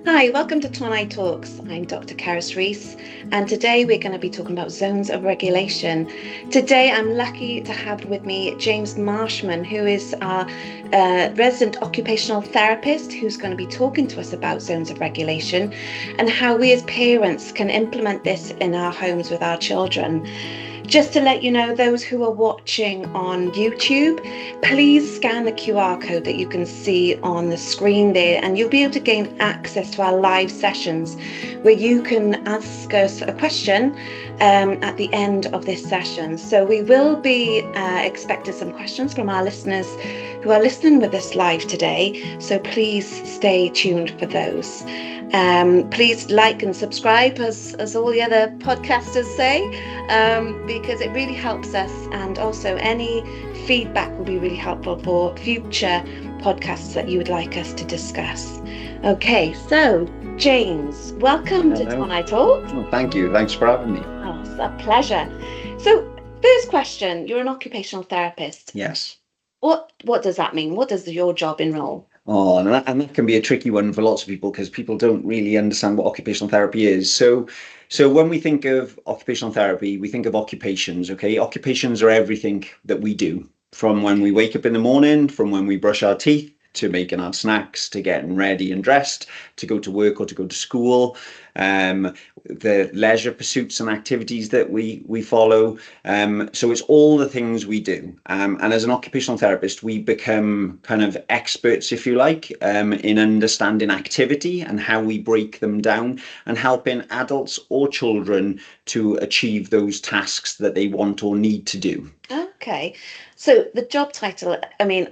Hi, welcome to Tonai Talks. I'm Dr. Karis Rees, and today we're going to be talking about zones of regulation. Today, I'm lucky to have with me James Marshman, who is our resident occupational therapist, who's going to be talking to us about zones of regulation and how we as parents can implement this in our homes with our children. Just to let you know, those who are watching on YouTube, please scan the QR code that you can see on the screen there, and you'll be able to gain access to our live sessions where you can ask us a question at the end of this session. So we will be expecting some questions from our listeners who are listening with us live today. So please stay tuned for those. Please like and subscribe, as all the other podcasters say, because it really helps us, and also any feedback will be really helpful for future podcasts that you would like us to discuss. Okay, so James, welcome to Tonai Talk. Well, thank you. Thanks for having me. Oh, it's a pleasure. So, first question, you're an occupational therapist. Yes. What does that mean? What does your job involve? Oh, and that can be a tricky one for lots of people because people don't really understand what occupational therapy is. So when we think of occupational therapy, we think of occupations, okay? Occupations are everything that we do, from when we wake up in the morning, from when we brush our teeth, to making our snacks, to getting ready and dressed, to go to work or to go to school, the leisure pursuits and activities that we follow. So it's all the things we do. And as an occupational therapist, we become kind of experts, if you like, in understanding activity and how we break them down and helping adults or children to achieve those tasks that they want or need to do. Okay. So the job title, I mean,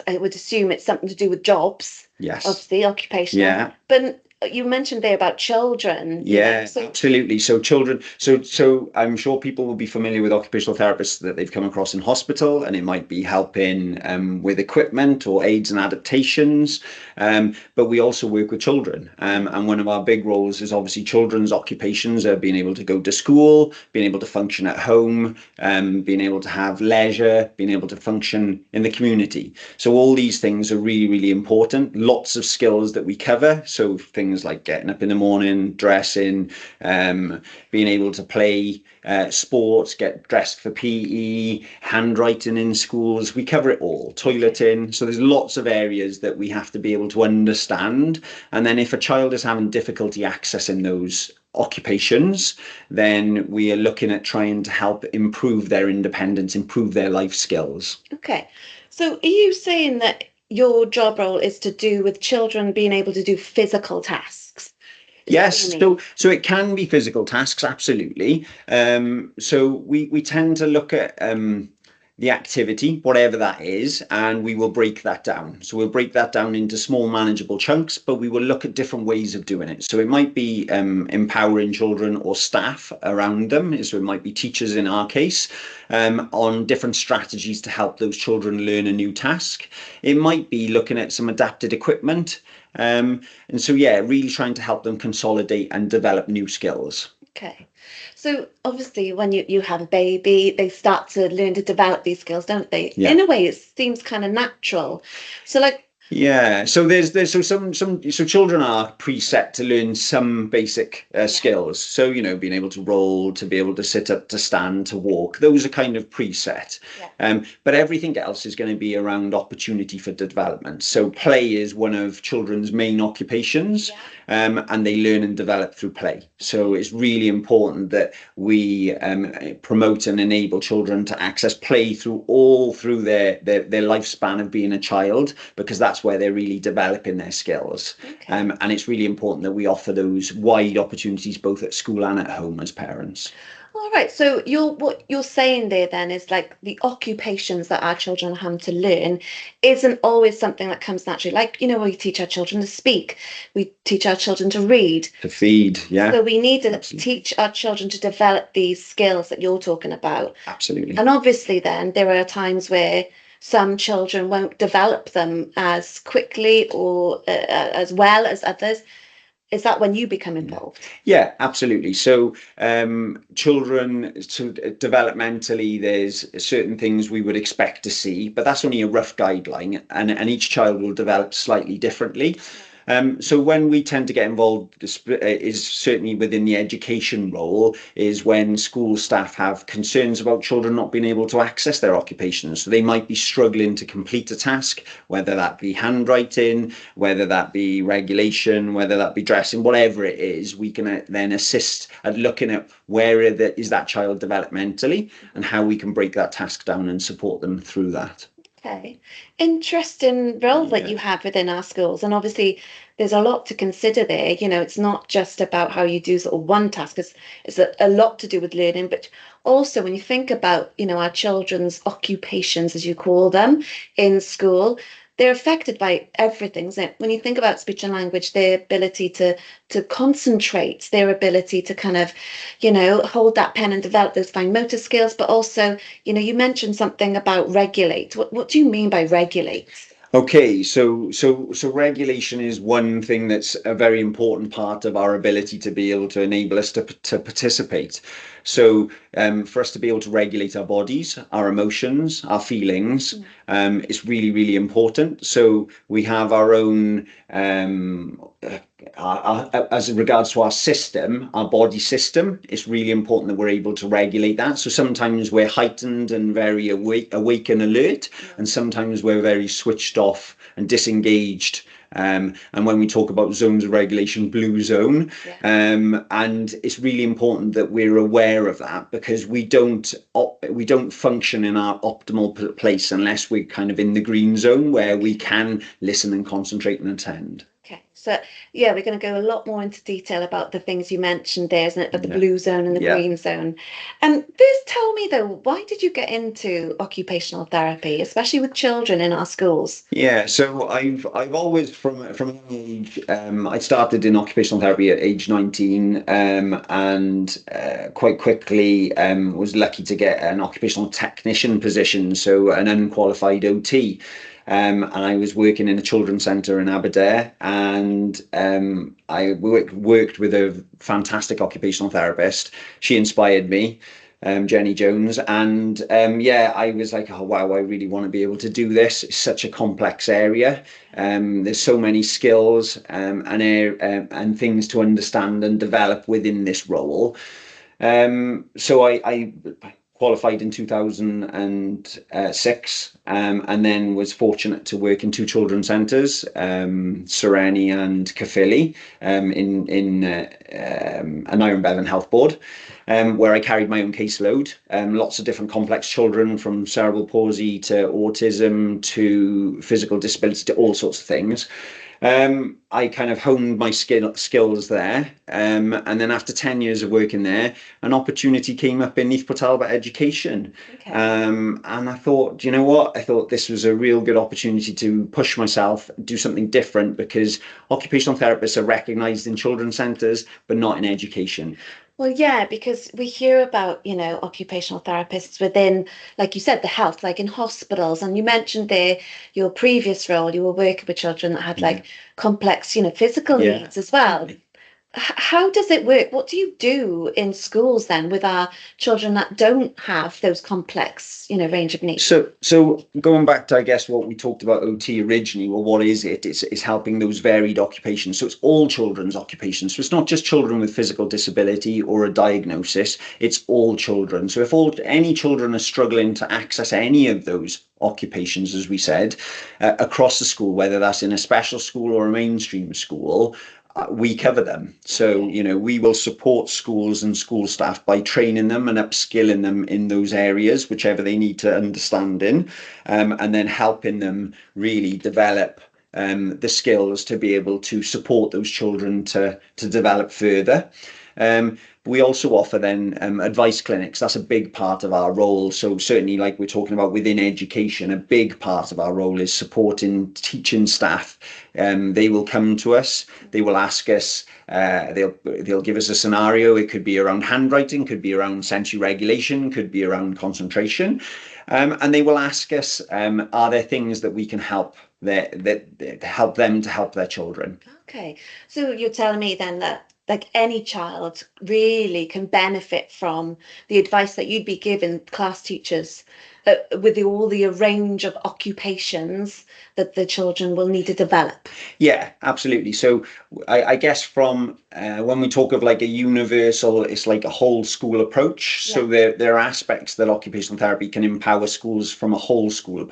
I would assume it's something to do with jobs. Yes. Obviously, occupational. Yeah. But you mentioned there about children. Yeah, absolutely. So children, so I'm sure people will be familiar with occupational therapists that they've come across in hospital, and it might be helping with equipment or aids and adaptations. But we also work with children. And one of our big roles is obviously children's occupations are being able to go to school, being able to function at home, being able to have leisure, being able to function in the community. So all these things are really, really important. Lots of skills that we cover. So things like getting up in the morning, dressing, being able to play sports, get dressed for PE, handwriting in schools. We cover it all, toileting. So there's lots of areas that we have to be able to understand. And then if a child is having difficulty accessing those occupations, then we are looking at trying to help improve their independence, improve their life skills. Okay. So are you saying that your job role is to do with children being able to do physical tasks? Yes, so it can be physical tasks, absolutely. So we tend to look at the activity, whatever that is, and we will break that down. So we'll break that down into small manageable chunks, but we will look at different ways of doing it. So it might be empowering children or staff around them. So it might be teachers in our case, on different strategies to help those children learn a new task. It might be looking at some adapted equipment. And so, yeah, really trying to help them consolidate and develop new skills. Okay. So obviously when you have a baby, they start to learn to develop these skills, don't they? Yeah. In a way, it seems kind of natural. So yeah, so there's some children are preset to learn some basic skills. So being able to roll, to be able to sit up, to stand, to walk. Those are kind of preset. Yeah. But everything else is going to be around opportunity for development. So play is one of children's main occupations. Yeah. And they learn and develop through play. So it's really important that we promote and enable children to access play through their lifespan of being a child, because that's where they're really developing their skills. Okay. And it's really important that we offer those wide opportunities both at school and at home as parents. All right. So what you're saying there then is like the occupations that our children have to learn isn't always something that comes naturally. Like, we teach our children to speak, we teach our children to read, to feed. Yeah. So we need to teach our children to develop these skills that you're talking about. Absolutely. And obviously then there are times where some children won't develop them as quickly or as well as others. Is that when you become involved? Yeah, absolutely. So children, developmentally, there's certain things we would expect to see, but that's only a rough guideline, and each child will develop slightly differently. So when we tend to get involved is certainly within the education role, is when school staff have concerns about children not being able to access their occupations. So they might be struggling to complete a task, whether that be handwriting, whether that be regulation, whether that be dressing, whatever it is. We can then assist at looking at where is that child developmentally and how we can break that task down and support them through that. Okay. Interesting role that Yeah. you have within our schools. And obviously, there's a lot to consider there. You know, it's not just about how you do sort of one task, it's a lot to do with learning, but also when you think about, you know, our children's occupations, as you call them, in school, they're affected by everything. So when you think about speech and language, their ability to concentrate, their ability to kind of, you know, hold that pen and develop those fine motor skills, but also, you know, you mentioned something about regulate. What do you mean by regulate? Okay, so regulation is one thing that's a very important part of our ability to be able to enable us to participate. So for us to be able to regulate our bodies, our emotions, our feelings, is really, really important. So we have our own as regards to our system, our body system, it's really important that we're able to regulate that. So sometimes we're heightened and very awake and alert, and sometimes we're very switched off and disengaged. And when we talk about zones of regulation, blue zone, and it's really important that we're aware of that, because we don't function in our optimal place unless we're kind of in the green zone where we can listen and concentrate and attend. Okay, so yeah, we're going to go a lot more into detail about the things you mentioned there, isn't it? But the Yeah. blue zone and the Yeah. green zone. And first, tell me though, why did you get into occupational therapy, especially with children in our schools? Yeah, so I've always from a young age, I started in occupational therapy at age 19, and quite quickly was lucky to get an occupational technician position, so an unqualified OT. And I was working in a children's centre in Aberdare, and I worked with a fantastic occupational therapist. She inspired me, Jenny Jones, and yeah, I was like, oh wow, I really want to be able to do this. It's such a complex area. There's so many skills and things to understand and develop within this role. So I qualified in 2006, and then was fortunate to work in two children's centres, Sereni and Caerphilly, in an Iron Bevan Health Board, where I carried my own caseload, lots of different complex children, from cerebral palsy to autism to physical disability to all sorts of things. I kind of honed my skills there. And then after 10 years of working there, an opportunity came up in Neath Port Talbot Education. Okay. And I thought, you know what? I thought this was a real good opportunity to push myself, do something different, because occupational therapists are recognised in children's centres, but not in education. Well, yeah, because we hear about, you know, occupational therapists within, like you said, the health, like in hospitals. And you mentioned there your previous role, you were working with children that had like complex, you know, physical Yeah. needs as well. How does it work? What do you do in schools then with our children that don't have those complex, you know, range of needs? So going back to, I guess, what we talked about OT originally, well, what is it? It's helping those varied occupations. So it's all children's occupations. So it's not just children with physical disability or a diagnosis. It's all children. So if any children are struggling to access any of those occupations, as we said, across the school, whether that's in a special school or a mainstream school, we cover them. So, you know, we will support schools and school staff by training them and upskilling them in those areas, whichever they need to understand in, and then helping them really develop the skills to be able to support those children to develop further. We also offer then advice clinics. That's a big part of our role. So certainly, like we're talking about within education, a big part of our role is supporting teaching staff. They will come to us. They will ask us. They'll give us a scenario. It could be around handwriting, could be around sensory regulation, could be around concentration, and they will ask us, are there things that we can help that help them to help their children? Okay, so you're telling me then that like any child really can benefit from the advice that you'd be giving class teachers with all the range of occupations that the children will need to develop. Yeah, absolutely. So I guess from when we talk of like a universal, it's like a whole school approach. So Yeah. there are aspects that occupational therapy can empower schools from a whole school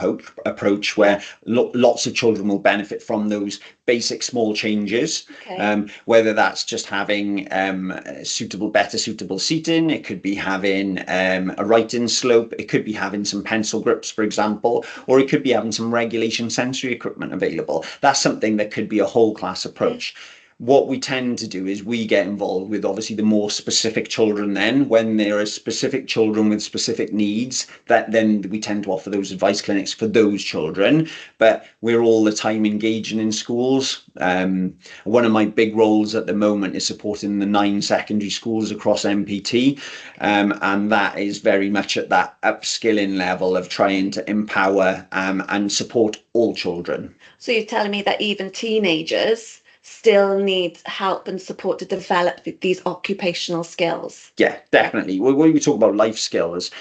approach where Yeah. lots of children will benefit from those basic small changes. Okay. Whether that's just having better suitable seating, it could be having a writing slope, it could be having some pencil grips, for example, or it could be having some regulation sensory equipment available. That's something that could be a whole class Yeah. approach. What we tend to do is we get involved with obviously the more specific children. Then when there are specific children with specific needs, that then we tend to offer those advice clinics for those children. But we're all the time engaging in schools. One of my big roles at the moment is supporting the 9 secondary schools across NPT, and that is very much at that upskilling level of trying to empower and support all children. So you're telling me that even teenagers still need help and support to develop these occupational skills? Yeah, definitely. When we talk about life skills,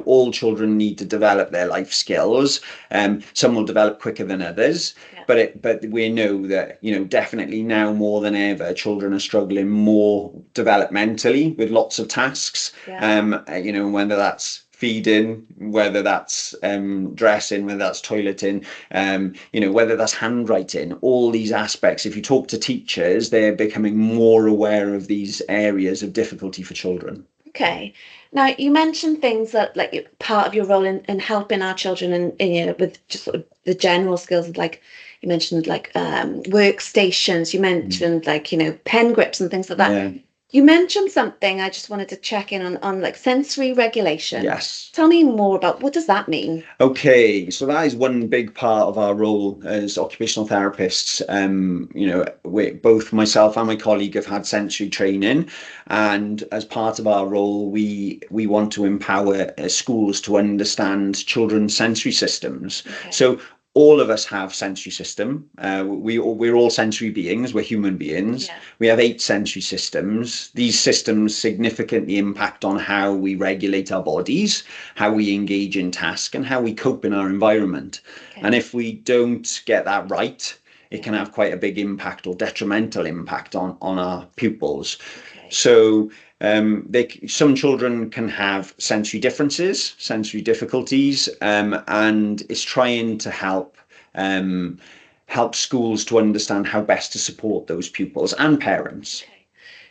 all children need to develop their life skills. Some will develop quicker than others, Yeah. but we know that, definitely now more than ever, children are struggling more developmentally with lots of tasks. Yeah. Whether that's feeding, whether that's dressing, whether that's toileting, whether that's handwriting, all these aspects. If you talk to teachers, they're becoming more aware of these areas of difficulty for children. Okay. Now you mentioned things that like part of your role in helping our children and with just sort of the general skills like you mentioned like workstations, you mentioned like pen grips and things like that. Yeah. You mentioned something I just wanted to check in on like sensory regulation. Yes. Tell me more about what does that mean? Okay, so that is one big part of our role as occupational therapists. Both myself and my colleague have had sensory training, and as part of our role, we want to empower schools to understand children's sensory systems. Okay. So all of us have sensory system. We're all sensory beings. We're human beings. Yeah. We have 8 sensory systems. These systems significantly impact on how we regulate our bodies, how we engage in task, and how we cope in our environment. Okay. And if we don't get that right, it can have quite a big impact or detrimental impact on our pupils. Okay. So some children can have sensory differences, sensory difficulties, and it's trying to help schools to understand how best to support those pupils and parents. Okay.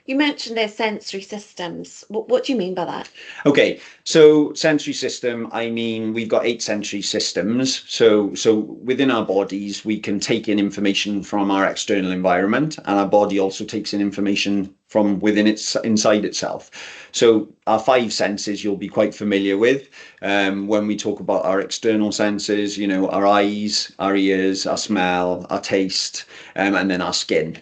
You mentioned their sensory systems. What do you mean by that? Okay, so sensory system, I mean, we've got 8 sensory systems. So within our bodies, we can take in information from our external environment, and our body also takes in information from inside itself. So our 5 senses you'll be quite familiar with. When we talk about our external senses, our eyes, our ears, our smell, our taste, and then our skin,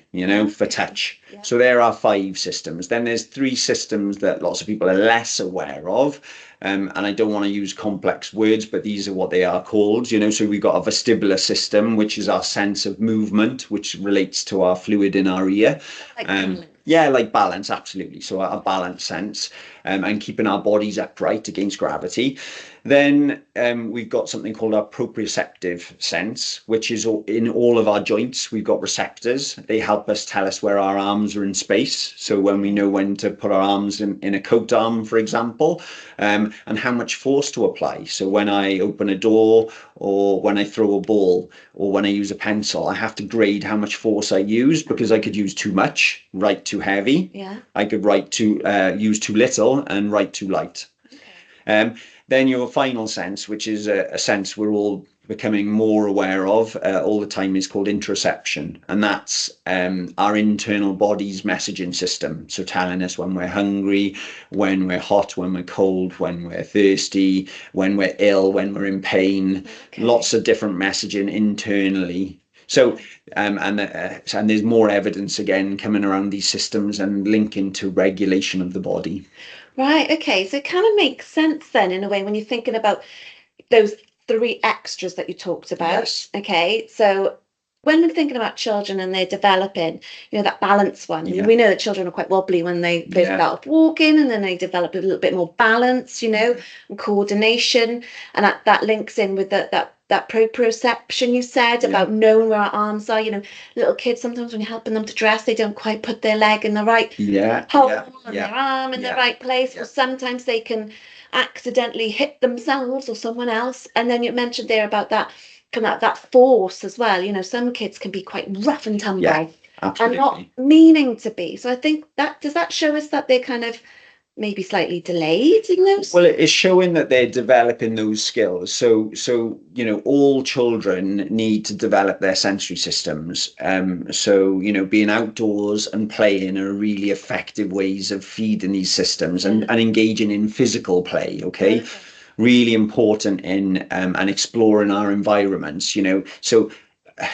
for touch. Yeah. So there are 5 systems. Then there's 3 systems that lots of people are less aware of. And I don't want to use complex words, but these are what they are called. So we've got a vestibular system, which is our sense of movement, which relates to our fluid in our ear. Like balance. Yeah, like balance, absolutely. So a balance sense, and keeping our bodies upright against gravity. Then we've got something called our proprioceptive sense, which is in all of our joints. We've got receptors. They help us tell us where our arms are in space. So when we know when to put our arms in a coat arm, for example, and how much force to apply. So when I open a door, or when I throw a ball, or when I use a pencil, I have to grade how much force I use, because I could use too much, write too heavy. Yeah. I could use too little and write too light. Okay. Then your final sense, which is a sense we're all becoming more aware of all the time, is called interoception. And that's our internal body's messaging system. So telling us when we're hungry, when we're hot, when we're cold, when we're thirsty, when we're ill, when we're in pain. Okay. Lots of different messaging internally. So, and there's more evidence again coming around these systems and linking to regulation of the body. Right. Okay. So it kind of makes sense then, in a way, when you're thinking about those 3 extras that you talked about. Yes. Okay. So when we're thinking about children and they're developing, that balance one, Yeah. we know that children are quite wobbly when they first Yeah. start off walking, and then they develop a little bit more balance, and coordination. And that links in with that proprioception you said Yeah. about knowing where our arms are. Little kids, sometimes when you're helping them to dress, they don't quite put their leg in the right hole and their arm in the right place. Or sometimes they can accidentally hit themselves or someone else. And then you mentioned there about that kind of that force as well. Some kids can be quite rough and tumble and not meaning to be. So I think does that show us that they're kind of maybe slightly delayed in those? Well, it's showing that they're developing those skills. So all children need to develop their sensory systems. So being outdoors and playing are really effective ways of feeding these systems and engaging in physical play. Okay. Really important in and exploring our environments. So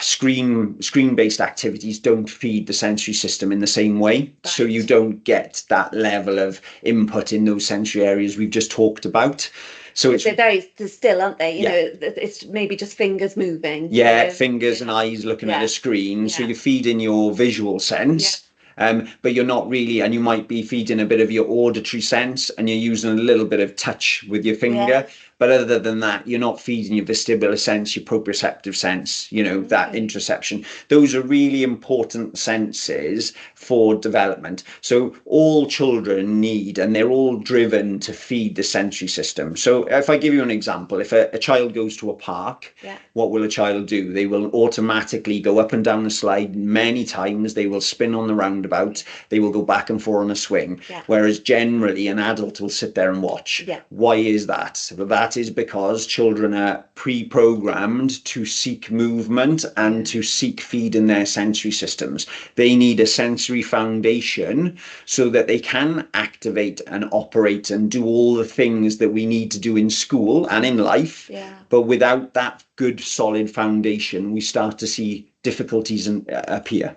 screen-based activities don't feed the sensory system in the same way. So you don't get that level of input in those sensory areas we've just talked about. So they're very still, aren't they? It's maybe just fingers moving. Fingers and eyes looking at a screen. So you're feeding your visual sense. But you're not really, and you might be feeding a bit of your auditory sense, and you're using a little bit of touch with your finger. But other than that, you're not feeding your vestibular sense, your proprioceptive sense, that interoception. Those are really important senses for development. So all children need, and they're all driven to feed the sensory system. So if I give you an example, if a child goes to a park, what will a child do? They will automatically go up and down the slide many times. They will spin on the roundabout. They will go back and forth on a swing. Whereas generally an adult will sit there and watch. Why is that? Well, that is because children are pre-programmed to seek movement and to seek feed in their sensory systems. They need a sensory foundation so that they can activate and operate and do all the things that we need to do in school and in life. But without that good solid foundation, we start to see difficulties appear.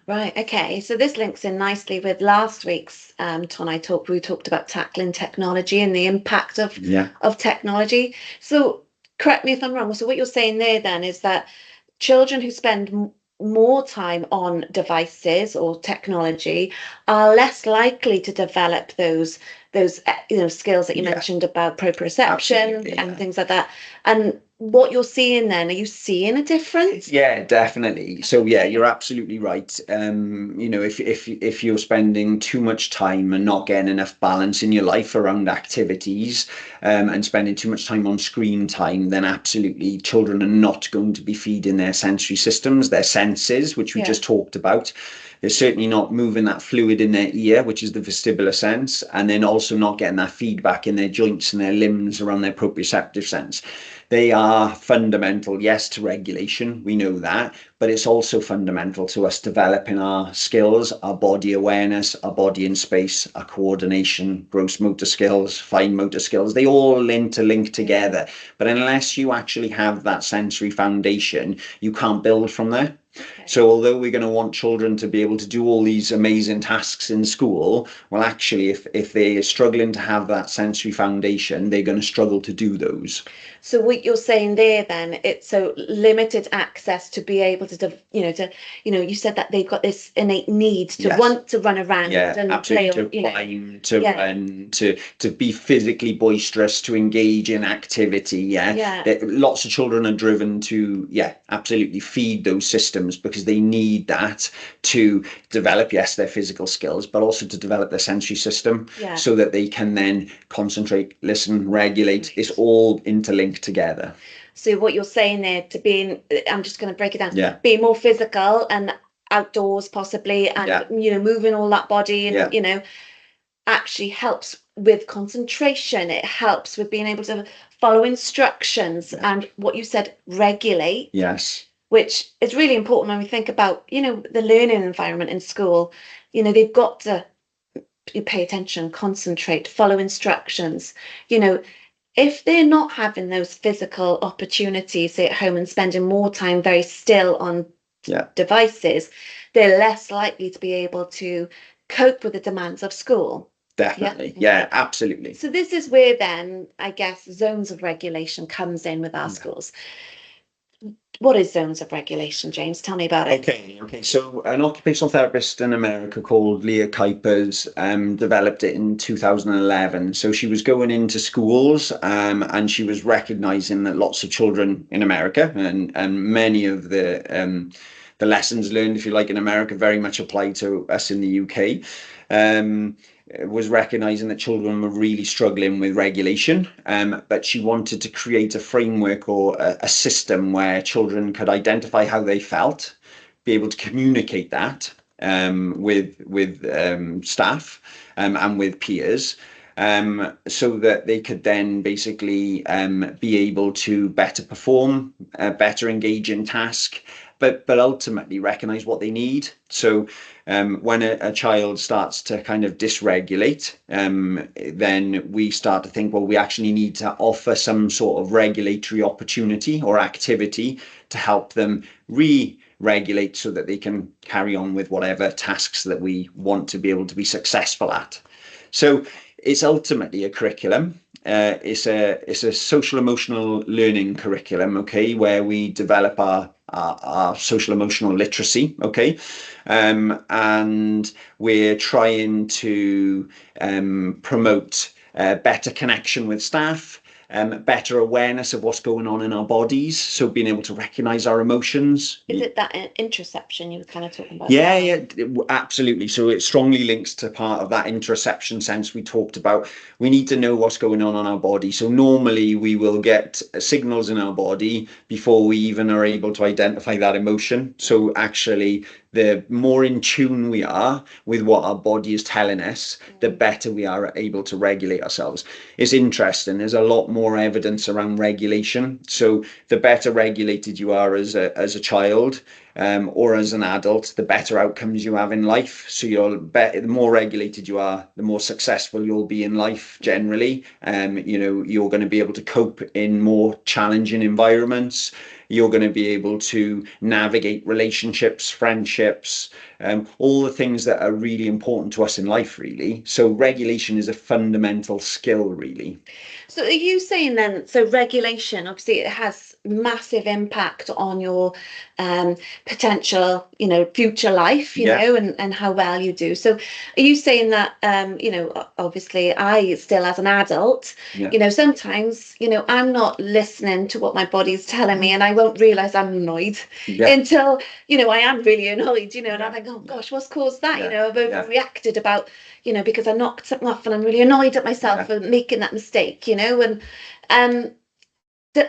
Right. Okay. So this links in nicely with last week's Ton talk. We talked about tackling technology and the impact of technology. So correct me if I'm wrong. So what you're saying there then is that children who spend more time on devices or technology are less likely to develop those skills that you mentioned about proprioception and things like that. And what you're seeing then, are you seeing a difference? Yeah, definitely. So you're absolutely right. If you're spending too much time and not getting enough balance in your life around activities, and spending too much time on screen time, then absolutely children are not going to be feeding their sensory systems, their senses, which we just talked about. They're certainly not moving that fluid in their ear, which is the vestibular sense, and then also not getting that feedback in their joints and their limbs around their proprioceptive sense. They are fundamental, yes, to regulation, we know that, but it's also fundamental to us developing our skills, our body awareness, our body in space, our coordination, gross motor skills, fine motor skills. They all interlink together. But unless you actually have that sensory foundation, you can't build from there. So although we're going to want children to be able to do all these amazing tasks in school, well, actually, if they're struggling to have that sensory foundation, they're going to struggle to do those. So what you're saying there, then, it's so limited access to be able to, you said that they've got this innate need to want to run around and absolutely, play, to climb, to run, to be physically boisterous, to engage in activity. Lots of children are driven to, absolutely feed those systems because they need that to develop, their physical skills, but also to develop their sensory system so that they can then concentrate, listen, regulate. It's all interlinked together. So what you're saying there, I'm just going to break it down, being more physical and outdoors possibly, and moving all that body and actually helps with concentration. It helps with being able to follow instructions and what you said, regulate. Yes. Which is really important when we think about, the learning environment in school. They've got to pay attention, concentrate, follow instructions. If they're not having those physical opportunities, say at home, and spending more time very still on devices, they're less likely to be able to cope with the demands of school. Definitely. Absolutely. So this is where then, I guess, zones of regulation comes in with our schools. What is zones of regulation, James? Tell me about it. Okay. So an occupational therapist in America called Leah Kuypers developed it in 2011. So she was going into schools and she was recognizing that lots of children in America and many of the lessons learned, if you like, in America very much apply to us in the UK. Um, was recognizing that children were really struggling with regulation, but she wanted to create a framework or a system where children could identify how they felt, be able to communicate that with staff and with peers. So that they could then basically be able to better perform, better engage in task, but ultimately recognize what they need. So when a child starts to kind of dysregulate, then we start to think, well, we actually need to offer some sort of regulatory opportunity or activity to help them re-regulate so that they can carry on with whatever tasks that we want to be able to be successful at. So it's ultimately a curriculum. It's a social emotional learning curriculum, okay, where we develop our social emotional literacy, okay, and we're trying to promote better connection with staff, better awareness of what's going on in our bodies, so being able to recognize our emotions. Is it that interoception you were kind of talking about? Yeah, absolutely. So it strongly links to part of that interoception sense we talked about. We need to know what's going on our body. So normally we will get signals in our body before we even are able to identify that emotion. So actually, the more in tune we are with what our body is telling us, the better we are able to regulate ourselves. It's interesting. There's a lot more evidence around regulation. So the better regulated you are as a child, or as an adult, the better outcomes you have in life. So the more regulated you are, the more successful you'll be in life generally. You're going to be able to cope in more challenging environments. You're going to be able to navigate relationships, friendships, all the things that are really important to us in life, really. So regulation is a fundamental skill, really. So are you saying then, so regulation, obviously it has massive impact on your potential, future life, Yeah. and how well you do. So are you saying that, obviously I still as an adult, Yeah. sometimes, I'm not listening to what my body's telling me and I won't realize I'm annoyed Yeah. until, I am really annoyed, and I think, oh gosh, what's caused that? Yeah. I've overreacted about, because I knocked something off and I'm really annoyed at myself for making that mistake, and um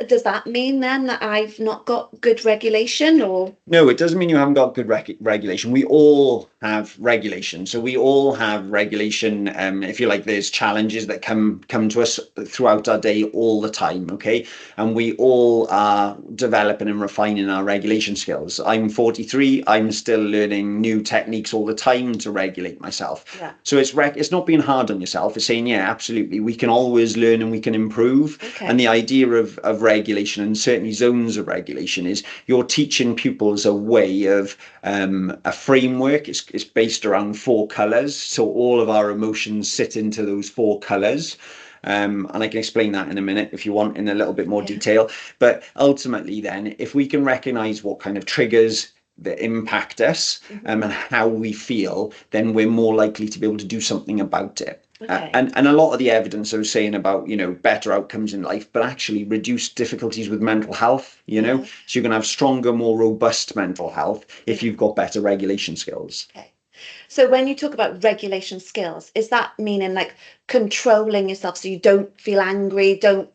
does that mean then that I've not got good regulation or? No, it doesn't mean you haven't got good regulation. We all have regulation. So we all have regulation. If you like, there's challenges that come to us throughout our day all the time, okay? And we all are developing and refining our regulation skills. I'm 43. I'm still learning new techniques all the time to regulate myself. Yeah. So it's not being hard on yourself. It's saying, yeah, absolutely, we can always learn and we can improve. Okay. And the idea of regulation, and certainly zones of regulation, is you're teaching pupils a way of a framework. It's based around 4 colors. So all of our emotions sit into those 4 colors. And I can explain that in a minute if you want in a little bit more detail. But ultimately, then, if we can recognize what kind of triggers that impact us and how we feel, then we're more likely to be able to do something about it. Okay. And a lot of the evidence I was saying about, better outcomes in life, but actually reduce difficulties with mental health, so you're going to have stronger, more robust mental health if you've got better regulation skills. Okay. So when you talk about regulation skills, is that meaning like controlling yourself so you don't feel angry, don't,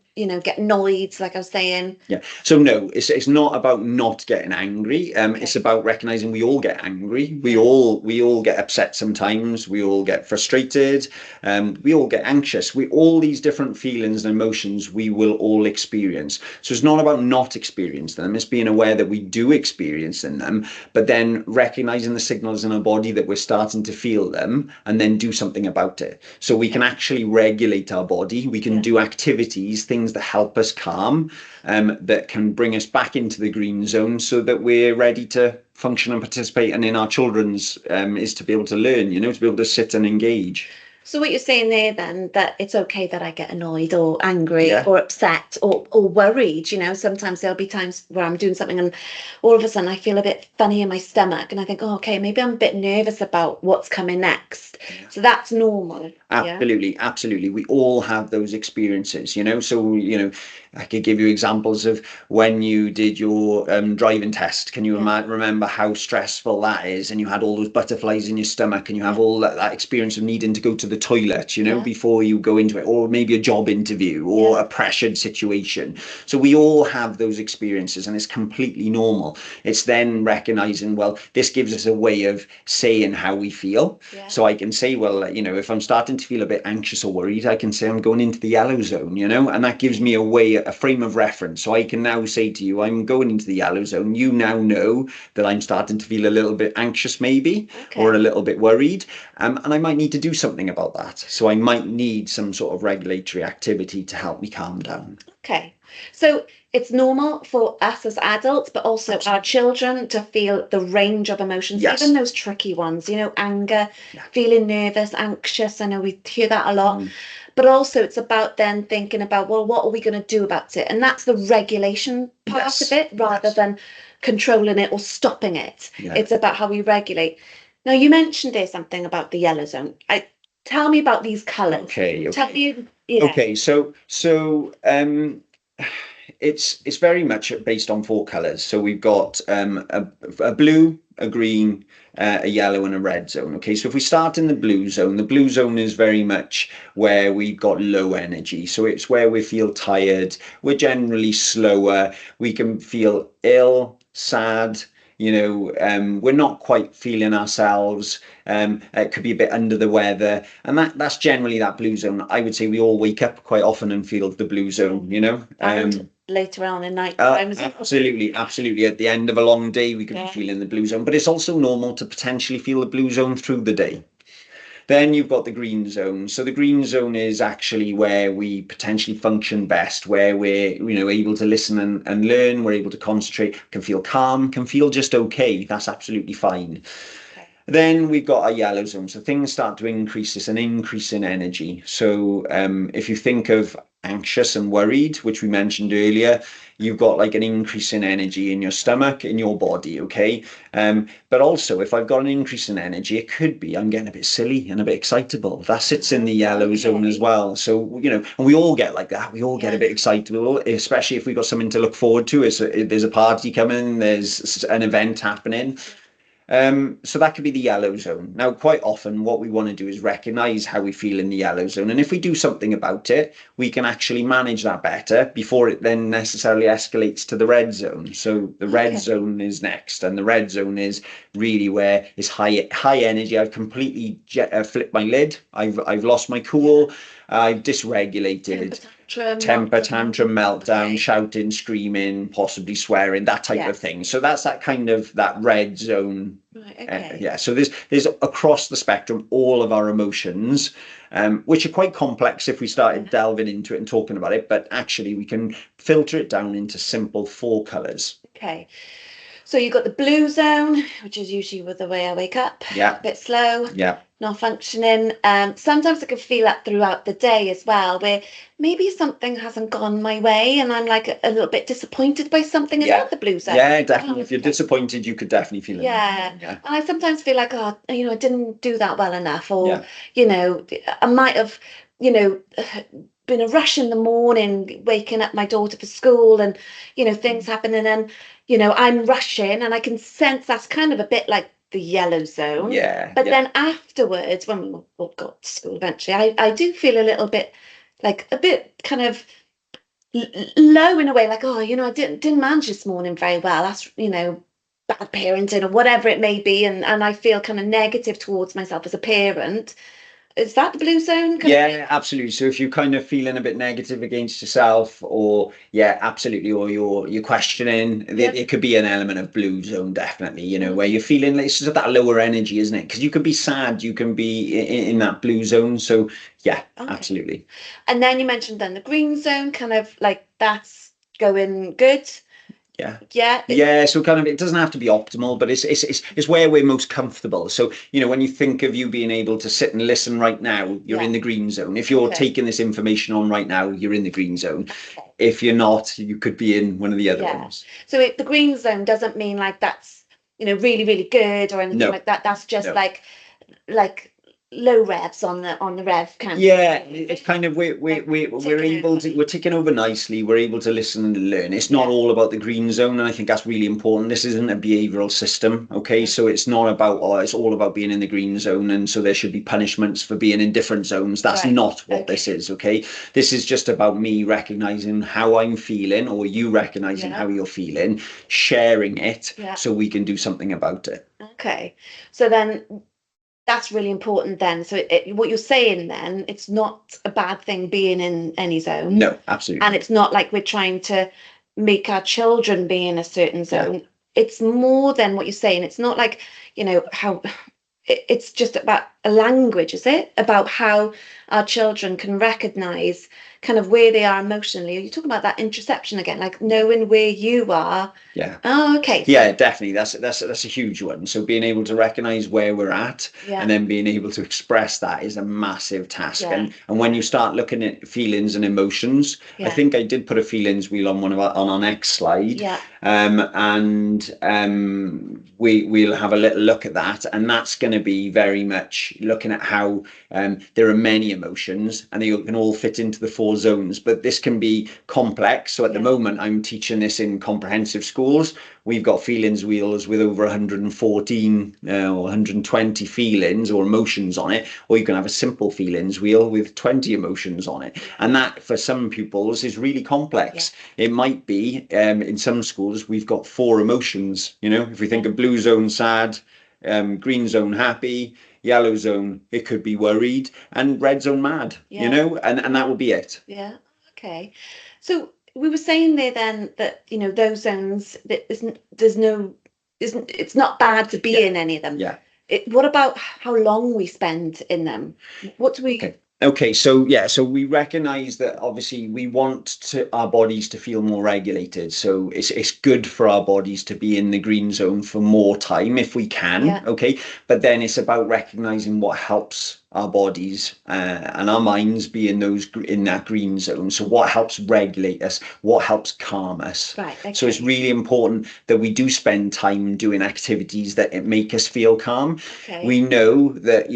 get annoyed, like I was saying? Yeah. So no, it's not about not getting angry. It's about recognizing we all get angry. We all get upset sometimes. We all get frustrated. We all get anxious. All these different feelings and emotions we will all experience. So it's not about not experiencing them. It's being aware that we do experience them, but then recognizing the signals in our body that we're starting to feel them, and then do something about it. So we can actually regulate our body. We can do activities, things that help us calm, that can bring us back into the green zone so that we're ready to function and participate. And in our children's is to be able to learn, to be able to sit and engage. So what you're saying there then, that it's okay that I get annoyed or angry Yeah. or upset or worried, sometimes there'll be times where I'm doing something and all of a sudden I feel a bit funny in my stomach and I think, oh, okay, maybe I'm a bit nervous about what's coming next. Yeah. So that's normal. Yeah. Absolutely, absolutely. We all have those experiences, So, I could give you examples of when you did your driving test. Can you Yeah. remember how stressful that is? And you had all those butterflies in your stomach, and you have Yeah. all that experience of needing to go to the toilet, Yeah. before you go into it, or maybe a job interview or Yeah. a pressured situation. So we all have those experiences, and it's completely normal. It's then recognizing, well, this gives us a way of saying how we feel. Yeah. So I can say, well, if I'm starting to feel a bit anxious or worried, I can say I'm going into the yellow zone, and that gives me a frame of reference. So I can now say to you, I'm going into the yellow zone. You now know that I'm starting to feel a little bit anxious, maybe, or a Okay. little bit worried. And I might need to do something about that. So I might need some sort of regulatory activity to help me calm down. Okay. So it's normal for us as adults, but also our children to feel the range of emotions, even Yes. those tricky ones, anger, Yeah. feeling nervous, anxious. I know we hear that a lot. But also it's about then thinking about, well, what are we going to do about it? And that's the regulation part of Yes. it rather than controlling it or stopping it. Yeah. It's about how we regulate. Now, you mentioned there something about the yellow zone. Tell me about these colors. Okay. Tell Okay. me, yeah. Okay, so it's very much based on four colors. So we've got a blue, a green, a yellow, and a red zone. Okay, so if we start in the blue zone is very much where we've got low energy. So it's where we feel tired. We're generally slower. We can feel ill, sad. We're not quite feeling ourselves. It could be a bit under the weather, and that's generally that blue zone. I would say we all wake up quite often and feel the blue zone. And later on in night time as well. Absolutely, absolutely. At the end of a long day, we could be Yeah. feeling the blue zone, but it's also normal to potentially feel the blue zone through the day. Then you've got the green zone. So the green zone is actually where we potentially function best, where we're able to listen and learn, we're able to concentrate, can feel calm, can feel just okay. That's absolutely fine. Okay. Then we've got our yellow zone. So things start to increase. It's an increase in energy. So if you think of anxious and worried, which we mentioned earlier, you've got like an increase in energy in your stomach, in your body, okay? But also, if I've got an increase in energy, it could be I'm getting a bit silly and a bit excitable. That sits in the yellow zone as well. So, and we all get like that. We all get a bit excitable, especially if we've got something to look forward to. There's a party coming, there's an event happening. So that could be the yellow zone. Now, quite often, what we want to do is recognize how we feel in the yellow zone. And if we do something about it, we can actually manage that better before it then necessarily escalates to the red zone. So the red zone is next. And the red zone is really where it's high energy. I've completely flipped my lid. I've lost my cool. I've dysregulated. Temper tantrum, meltdown, shouting, screaming, possibly swearing, that type of thing. So that's that red zone. Right, okay. Yeah. So there's across the spectrum all of our emotions, which are quite complex if we started delving into it and talking about it. But actually, we can filter it down into simple four colors. Okay. So you've got the blue zone, which is usually with the way I wake up, Yeah. a bit slow, Yeah. not functioning. Sometimes I can feel that throughout the day as well, where maybe something hasn't gone my way and I'm like a little bit disappointed by something. Is that the blue zone? Yeah, definitely. If you're disappointed, you could definitely feel it. Yeah. Yeah. And I sometimes feel like, oh, I didn't do that well enough, or, Yeah. I might have, you know, been a rush in the morning, waking up my daughter for school and, things happening and, I'm rushing and I can sense that's kind of a bit like the yellow zone. Yeah. But Yeah. then afterwards, when we all got to school eventually, I do feel a little bit like a bit kind of low in a way, like, oh, I didn't manage this morning very well. That's, bad parenting or whatever it may be, and I feel kind of negative towards myself as a parent. Is that the blue zone? Yeah, absolutely. So if you're kind of feeling a bit negative against yourself, or absolutely, or you're questioning, it could be an element of blue zone, definitely. Where you're feeling it's just that lower energy, isn't it? Because you can be sad, you can be in that blue zone. So yeah, absolutely. And then you mentioned then the green zone, kind of like that's going good. Yeah. Yeah, so kind of it doesn't have to be optimal, but it's where we're most comfortable. So, when you think of you being able to sit and listen right now, you're in the green zone. If you're taking this information on right now, you're in the green zone. Okay. If you're not, you could be in one of the other ones. So the green zone doesn't mean like that's, really, really good or anything No, like that. That's just no. like low revs on the rev count. Yeah, it's kind of Like we're ticking able over. to we're ticking over nicely. We're able to listen and learn. It's not Yeah. all about the green zone, and I think that's really important. This isn't a behavioral system, okay? Yeah. So it's not about it's all about being in the green zone, and so there should be punishments for being in different zones. That's Right. not what this Okay. is, okay? This is just about me recognizing how I'm feeling, or you recognizing how Yeah. you're feeling, sharing it, Yeah. so we can do something about it. Okay. So then that's really important then. So what you're saying then, it's not a bad thing being in any zone, No, absolutely and not. it's not like we're trying to make our children be in a certain Yeah. zone. It's more than what you're saying. It's not like, how it's just about a language, is it? About how our children can recognize kind of where they are emotionally. You talk about that interoception again, like knowing where you are. Yeah. Oh, okay. Yeah, definitely. That's a huge one. So being able to recognize where we're at Yeah. and then being able to express that is a massive task. Yeah. And when you start looking at feelings and emotions, I Yeah. think I did put a feelings wheel on on our next slide. Yeah. And we'll have a little look at that, and that's going to be very much looking at how there are many emotions, and they can all fit into the 4 zones. But this can be complex. So at the moment, I'm teaching this in comprehensive schools. We've got feelings wheels with over 114 or 120 feelings or emotions on it, or you can have a simple feelings wheel with 20 emotions on it. And that, for some pupils, is really complex. It might be in some schools we've got 4 emotions. If we think of blue zone sad, green zone happy, yellow zone it could be worried, and red zone mad. And that would be it. Yeah. Okay. So we were saying there then that, those zones that isn't it's not bad to be in any of them. Yeah. What about how long we spend in them? What do we Okay, so yeah, so we recognize that obviously we want our bodies to feel more regulated. So it's good for our bodies to be in the green zone for more time if we can. Yeah. Okay, but then it's about recognizing what helps our bodies and our minds be in that green zone. So what helps regulate us? What helps calm us? Right. Okay. So it's really important that we do spend time doing activities that make us feel calm. Okay. We know that,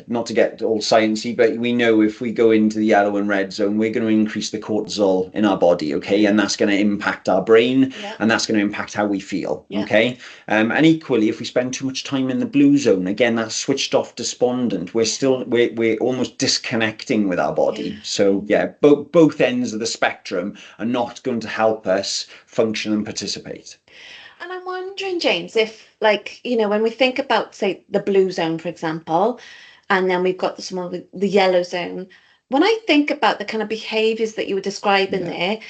not to get all sciencey, but we know if we go into the yellow and red zone, we're going to increase the cortisol in our body, okay? And that's going to impact our brain, and that's going to impact how we feel, okay? And equally, if we spend too much time in the blue zone, again, that's switched off despondent. We're almost disconnecting with our body. So yeah, both ends of the spectrum are not going to help us function and participate. And I'm wondering, James, if when we think about, say, the blue zone, for example, and then we've got the yellow zone, when I think about the kind of behaviors that you were describing there,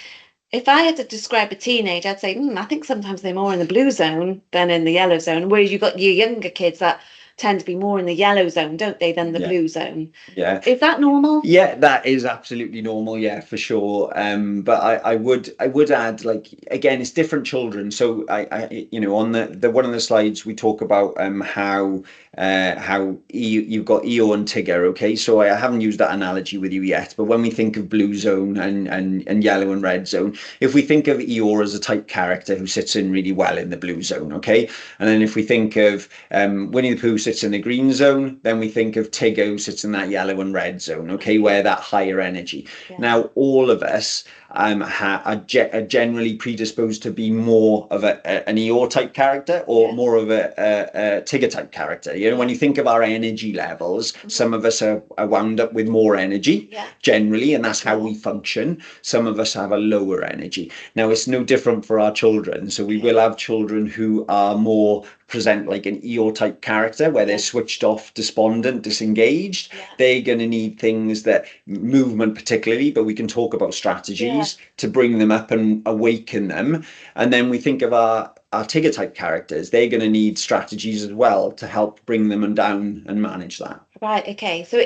if I had to describe a teenager, I'd say, I think sometimes they're more in the blue zone than in the yellow zone. Whereas you've got your younger kids that tend to be more in the yellow zone, don't they, than the blue zone? Yeah. Is that normal? Yeah, that is absolutely normal. Yeah, for sure. But I would add, like, again, it's different children. So on the one of the slides we talk about how you've got Eeyore and Tigger. Okay, so I haven't used that analogy with you yet. But when we think of blue zone and yellow and red zone, if we think of Eeyore as a type character who sits in really well in the blue zone, okay, and then if we think of Winnie the Pooh sits in the green zone, then we think of Tigger who sits in that yellow and red zone, okay, where that higher energy. Now, all of us are generally predisposed to be more of an Eeyore type character or more of a Tigger type character. When you think of our energy levels, some of us are wound up with more energy generally, and that's how we function. Some of us have a lower energy. Now, it's no different for our children. So we will have children who are more present like an Eeyore type character where they're switched off, despondent, disengaged. They're going to need things that movement particularly, but we can talk about strategies to bring them up and awaken them. And then we think of our Tigger type characters. They're going to need strategies as well to help bring them down and manage that. Right. Okay. So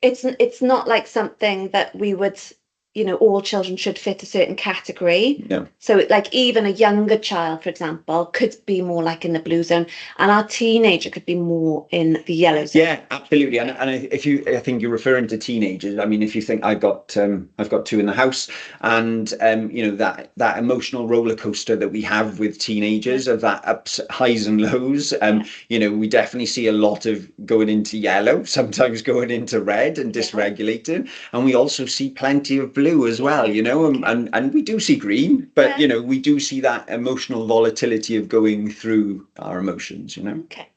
it's not like something that we would all children should fit a certain category. Yeah. So like even a younger child, for example, could be more like in the blue zone, and our teenager could be more in the yellow zone. Yeah, absolutely. And if you, I think you're referring to teenagers. I mean, if you think I've got two in the house, and that emotional roller coaster that we have with teenagers of that ups, highs and lows. We definitely see a lot of going into yellow, sometimes going into red and dysregulated, and we also see plenty of blue as well. And we do see green, but we do see that emotional volatility of going through our emotions. Okay.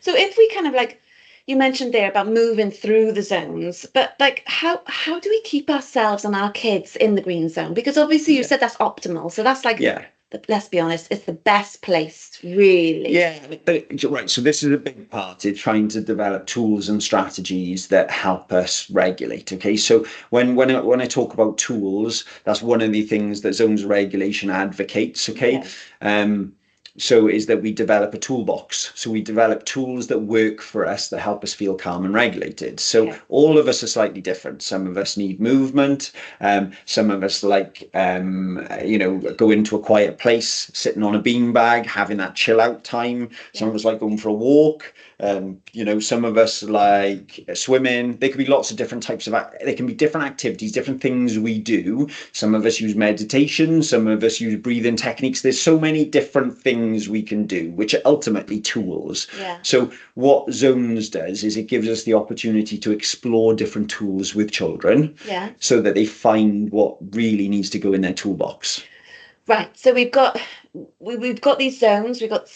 So if we kind of like, you mentioned there about moving through the zones, but like how do we keep ourselves and our kids in the green zone? Because obviously you said that's optimal. So that's like, let's be honest, it's the best place, really. Yeah, right. So this is a big part. It's trying to develop tools and strategies that help us regulate. Okay, so when I talk about tools, that's one of the things that zones of regulation advocates. Okay, so is that we develop a toolbox. So we develop tools that work for us that help us feel calm and regulated. So all of us are slightly different. Some of us need movement. Some of us like, go into a quiet place, sitting on a beanbag, having that chill out time. Some of us like going for a walk. Some of us like swimming. There could be lots of different types of, there can be different activities, different things we do. Some of us use meditation. Some of us use breathing techniques. There's so many different things we can do, which are ultimately tools. So what zones does is it gives us the opportunity to explore different tools with children, so that they find what really needs to go in their toolbox. Right. So we've got these zones. We've got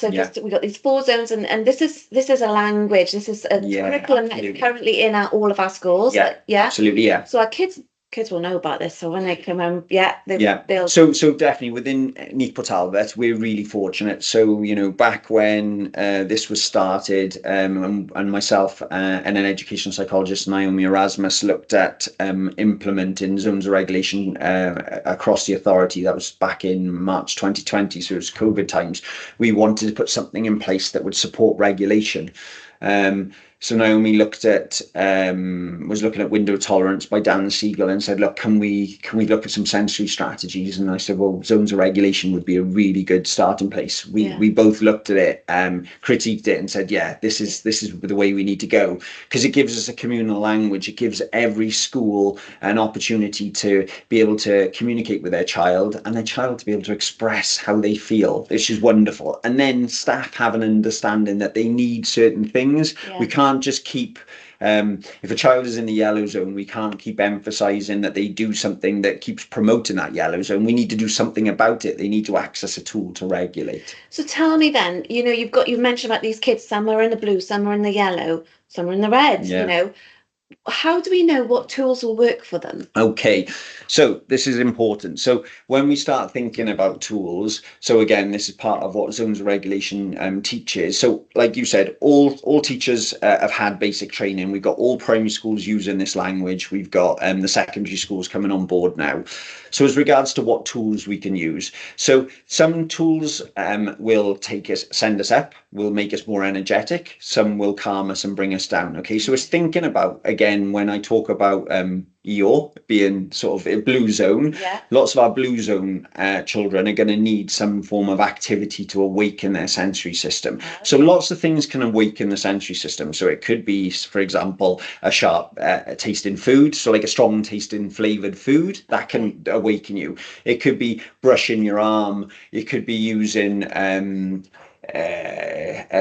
these 4 zones, and this is a language. This is a curriculum that is currently in all of our schools. Absolutely. So our kids will know about this. So when they come home, they'll. So definitely within Neath Port Talbot, we're really fortunate. So back when this was started, and myself and an educational psychologist, Naomi Erasmus, looked at implementing zones of regulation across the authority. That was back in March 2020, so it was COVID times. We wanted to put something in place that would support regulation. So Naomi was looking at window tolerance by Dan Siegel and said, look, can we look at some sensory strategies? And I said, well, zones of regulation would be a really good starting place. We both looked at it, critiqued it, and said, this is the way we need to go, because it gives us a communal language. It gives every school an opportunity to be able to communicate with their child, and their child to be able to express how they feel, which is wonderful. And then staff have an understanding that they need certain things. We can't just keep, if a child is in the yellow zone, we can't keep emphasizing that they do something that keeps promoting that yellow zone. We need to do something about it. They need to access a tool to regulate. So tell me then, you've mentioned about these kids, some are in the blue, some are in the yellow, some are in the red, how do we know what tools will work for them? Okay, so this is important. So when we start thinking about tools, so again, this is part of what zones of regulation teaches. So like you said, all teachers have had basic training. We've got all primary schools using this language. We've got the secondary schools coming on board now. So as regards to what tools we can use, so some tools will send us up, will make us more energetic. Some will calm us and bring us down. Okay, so it's thinking about, again, when I talk about Eeyore being sort of a blue zone, lots of our blue zone children are going to need some form of activity to awaken their sensory system. So lots of things can awaken the sensory system. So it could be, for example, a sharp tasting food, so like a strong tasting flavored food that can awaken you. It could be brushing your arm. It could be using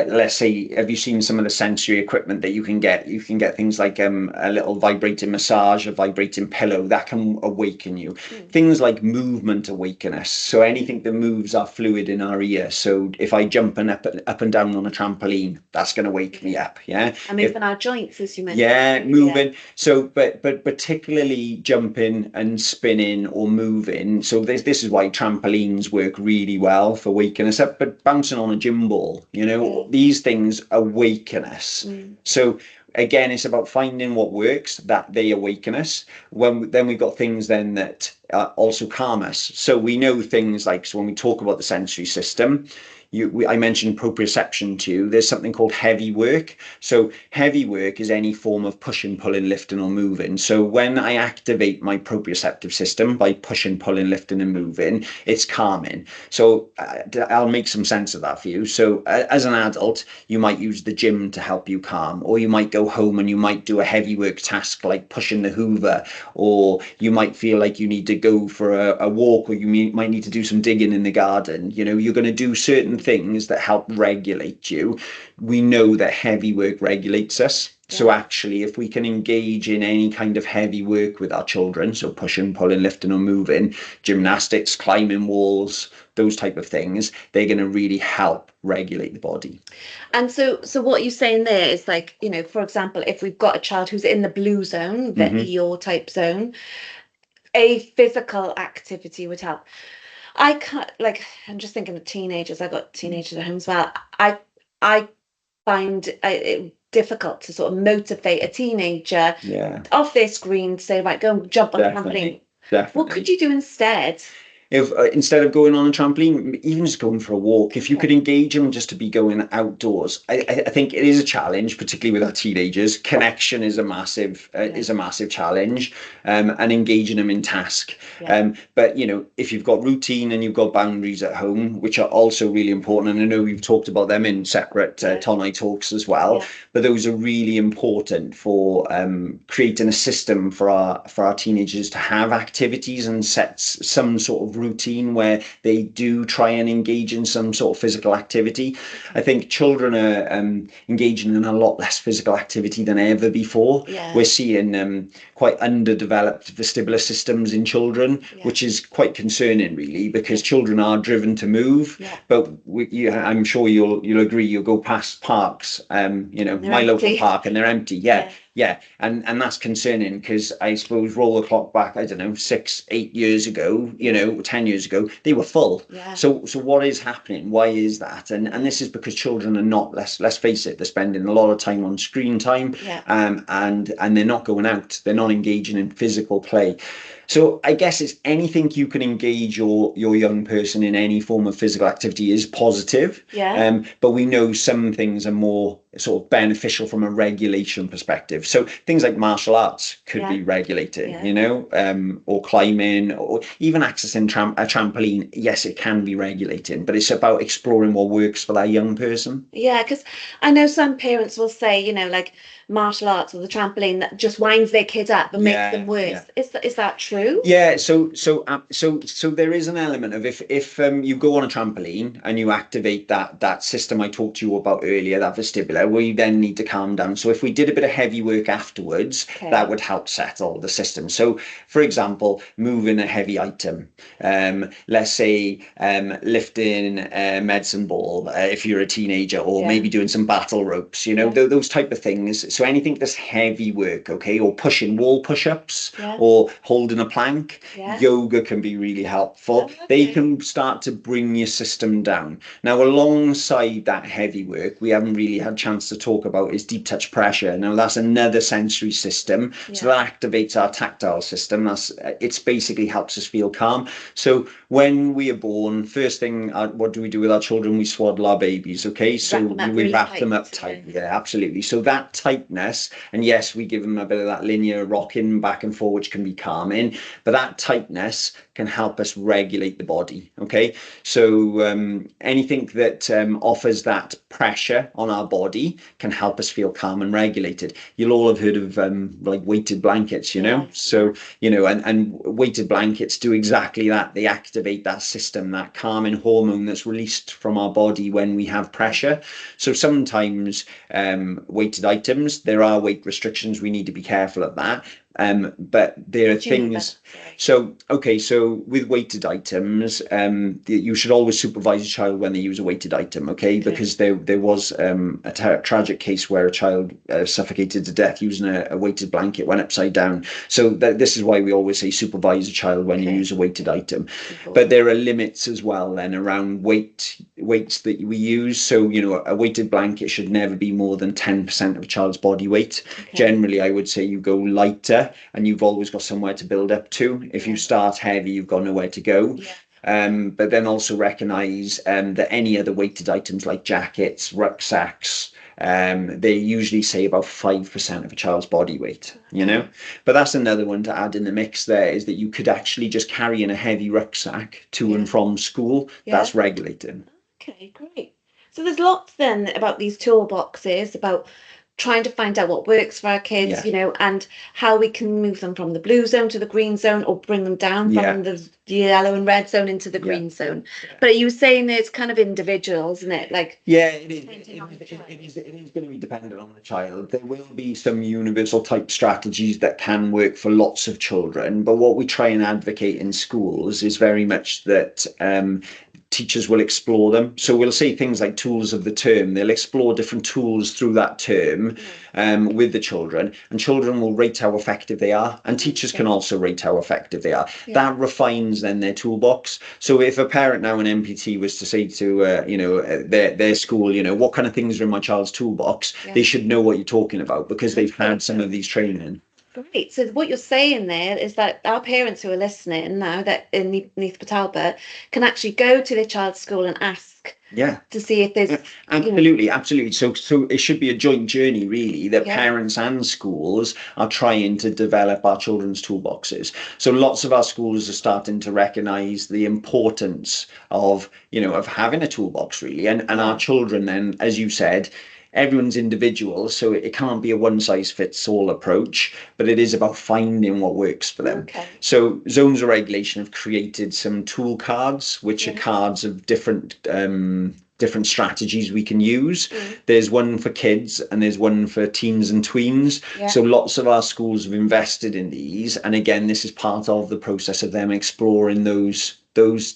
let's say, have you seen some of the sensory equipment that you can get? You can get things like a little vibrating massage, a vibrating pillow that can awaken you. Things like movement awaken us. So anything that moves our fluid in our ear. So if I jump up and down on a trampoline, that's going to wake me up. And moving our joints, as you mentioned. Moving. So, but particularly jumping and spinning or moving. So this is why trampolines work really well for waking us up. But bouncing on a gym ball, these things awaken us. So again, it's about finding what works, that they awaken us. Then we've got things then that also calm us. So we know things like, so when we talk about the sensory system, I mentioned proprioception to you. There's something called heavy work. So heavy work is any form of pushing, pulling, lifting, or moving. So when I activate my proprioceptive system by pushing, pulling, lifting, and moving, it's calming. So I'll make some sense of that for you. So as an adult, you might use the gym to help you calm, or you might go home and you might do a heavy work task like pushing the Hoover, or you might feel like you need to go for a walk, or you might need to do some digging in the garden. You're going to do certain things that help regulate you. We know that heavy work regulates us. So actually, if we can engage in any kind of heavy work with our children, so pushing, pulling, lifting, or moving, gymnastics, climbing walls, those type of things, they're going to really help regulate the body. And so what you're saying there is like, for example, if we've got a child who's in the blue zone, the EO type zone, a physical activity would help. I can't, like, I'm just thinking of teenagers. I got teenagers at home as well. I find it difficult to sort of motivate a teenager off their screen to say, right, go and jump on a trampoline. Definitely. What could you do instead? If instead of going on a trampoline, even just going for a walk, if you could engage them just to be going outdoors, I think it is a challenge, particularly with our teenagers. Connection is a massive challenge, and engaging them in task. But if you've got routine and you've got boundaries at home, which are also really important, and I know we've talked about them in separate Tonai talks as well, but those are really important for creating a system for our teenagers to have activities and set some sort of routine where they do try and engage in some sort of physical activity. I think children are engaging in a lot less physical activity than ever before. We're seeing quite underdeveloped vestibular systems in children, which is quite concerning, really, because children are driven to move. But I'm sure you'll agree. You'll go past parks, my local park, and they're empty. And that's concerning, because I suppose roll the clock back, I don't know, 6-8 years ago, 10 years ago, they were full. So what is happening? Why is that? And this is because children are not, let's face it, they're spending a lot of time on screen time, and they're not going out, they're not engaging in physical play. So I guess it's anything you can engage your young person in any form of physical activity is positive. But we know some things are more sort of beneficial from a regulation perspective. So things like martial arts could be regulated, or climbing, or even accessing a trampoline. Yes, it can be regulating, but it's about exploring what works for that young person. Yeah, because I know some parents will say, like martial arts or the trampoline that just winds their kid up and makes them worse. Is that true? Yeah, so there is an element of if you go on a trampoline and you activate that system I talked to you about earlier, that vestibular, we then need to calm down. So if we did a bit of heavy work afterwards, that would help settle the system. So for example, moving a heavy item, let's say lifting a medicine ball, if you're a teenager, or maybe doing some battle ropes, those type of things. So anything that's heavy work, or pushing wall push-ups, or holding a plank, yoga can be really helpful. They can start to bring your system down. Now, alongside that heavy work, we haven't really had a chance to talk about is deep touch pressure. Now, that's another sensory system. So that activates our tactile system. It's basically helps us feel calm. So when we are born, first thing, what do we do with our children? We swaddle our babies, so we wrap them up tight. Yeah, absolutely. So that tightness, and yes, we give them a bit of that linear rocking back and forth, which can be calming, but that tightness can help us regulate the body. So anything that offers that pressure on our body can help us feel calm and regulated. You'll all have heard of like weighted blankets, so and weighted blankets do exactly that. They activate that system, that calming hormone that's released from our body when we have pressure. So sometimes weighted items, there are weight restrictions, we need to be careful of that. But there are things. So with weighted items, you should always supervise a child when they use a weighted item, because there was a tragic case where a child suffocated to death using a weighted blanket, went upside down. So this is why we always say supervise a child when you use a weighted item. But there are limits as well then around weights that we use. So a weighted blanket should never be more than 10% of a child's body weight. Generally, I would say you go lighter, and you've always got somewhere to build up to. If you start heavy, you've got nowhere to go. but then also recognize that any other weighted items like jackets, rucksacks, they usually say about 5% of a child's body weight, you know. But that's another one to add in the mix there, is that you could actually just carry in a heavy rucksack to and from school. That's regulating. Okay, great. So there's lots then about these toolboxes, about trying to find out what works for our kids, and how we can move them from the blue zone to the green zone, or bring them down from the yellow and red zone into the green zone. But you were saying it's kind of individual, isn't it? Like, it is going to be dependent on the child. There will be some universal type strategies that can work for lots of children, but what we try and advocate in schools is very much that teachers will explore them. So we'll say things like tools of the term. They'll explore different tools through that term with the children, and children will rate how effective they are, and teachers can also rate how effective they are. That refines then their toolbox. So if a parent now in NPT was to say to their school, what kind of things are in my child's toolbox, they should know what you're talking about, because they've had some of these training. Great. So what you're saying there is that our parents who are listening now, that in Neath Talbot, can actually go to their child's school and ask to see if there's absolutely. So it should be a joint journey, really, that parents and schools are trying to develop our children's toolboxes. So lots of our schools are starting to recognize the importance of having a toolbox, really, and our children then, as you said, everyone's individual, so it can't be a one-size-fits-all approach, but it is about finding what works for them. So Zones of Regulation have created some tool cards, which are cards of different strategies we can use. There's one for kids and there's one for teens and tweens. So lots of our schools have invested in these, and again, this is part of the process of them exploring those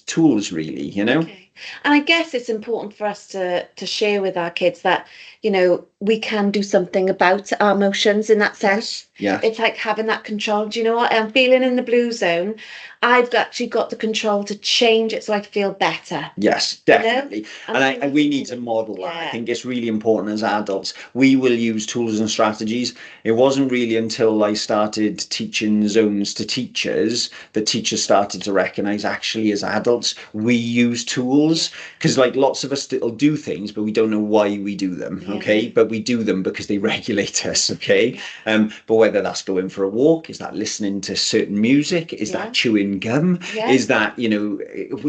tools, really, And I guess it's important for us to share with our kids that, we can do something about our emotions in that sense. It's like having that control. Do you know what? I'm feeling in the blue zone. I've actually got the control to change it so I feel better. Yes, definitely. And we need to model that. I think it's really important as adults. We will use tools and strategies. It wasn't really until I started teaching zones to teachers that teachers started to recognize, actually, as adults, we use tools, because like lots of us still do things, but we don't know why we do them. Okay, but we do them because they regulate us. Okay, but whether that's going for a walk, is that listening to certain music, is that chewing gum, is that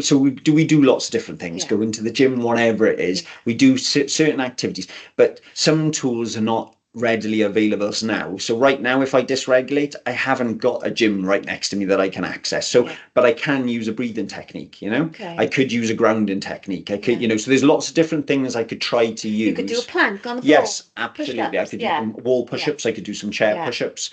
so we do lots of different things, going to the gym, whatever it is, we do certain activities, but some tools are not readily available now. So right now, if I dysregulate, I haven't got a gym right next to me that I can access. So but I can use a breathing technique, I could use a grounding technique, I could so there's lots of different things I could try to use. You could do a plank on the floor. Yes, absolutely. I could do wall push-ups, I could do some chair push-ups,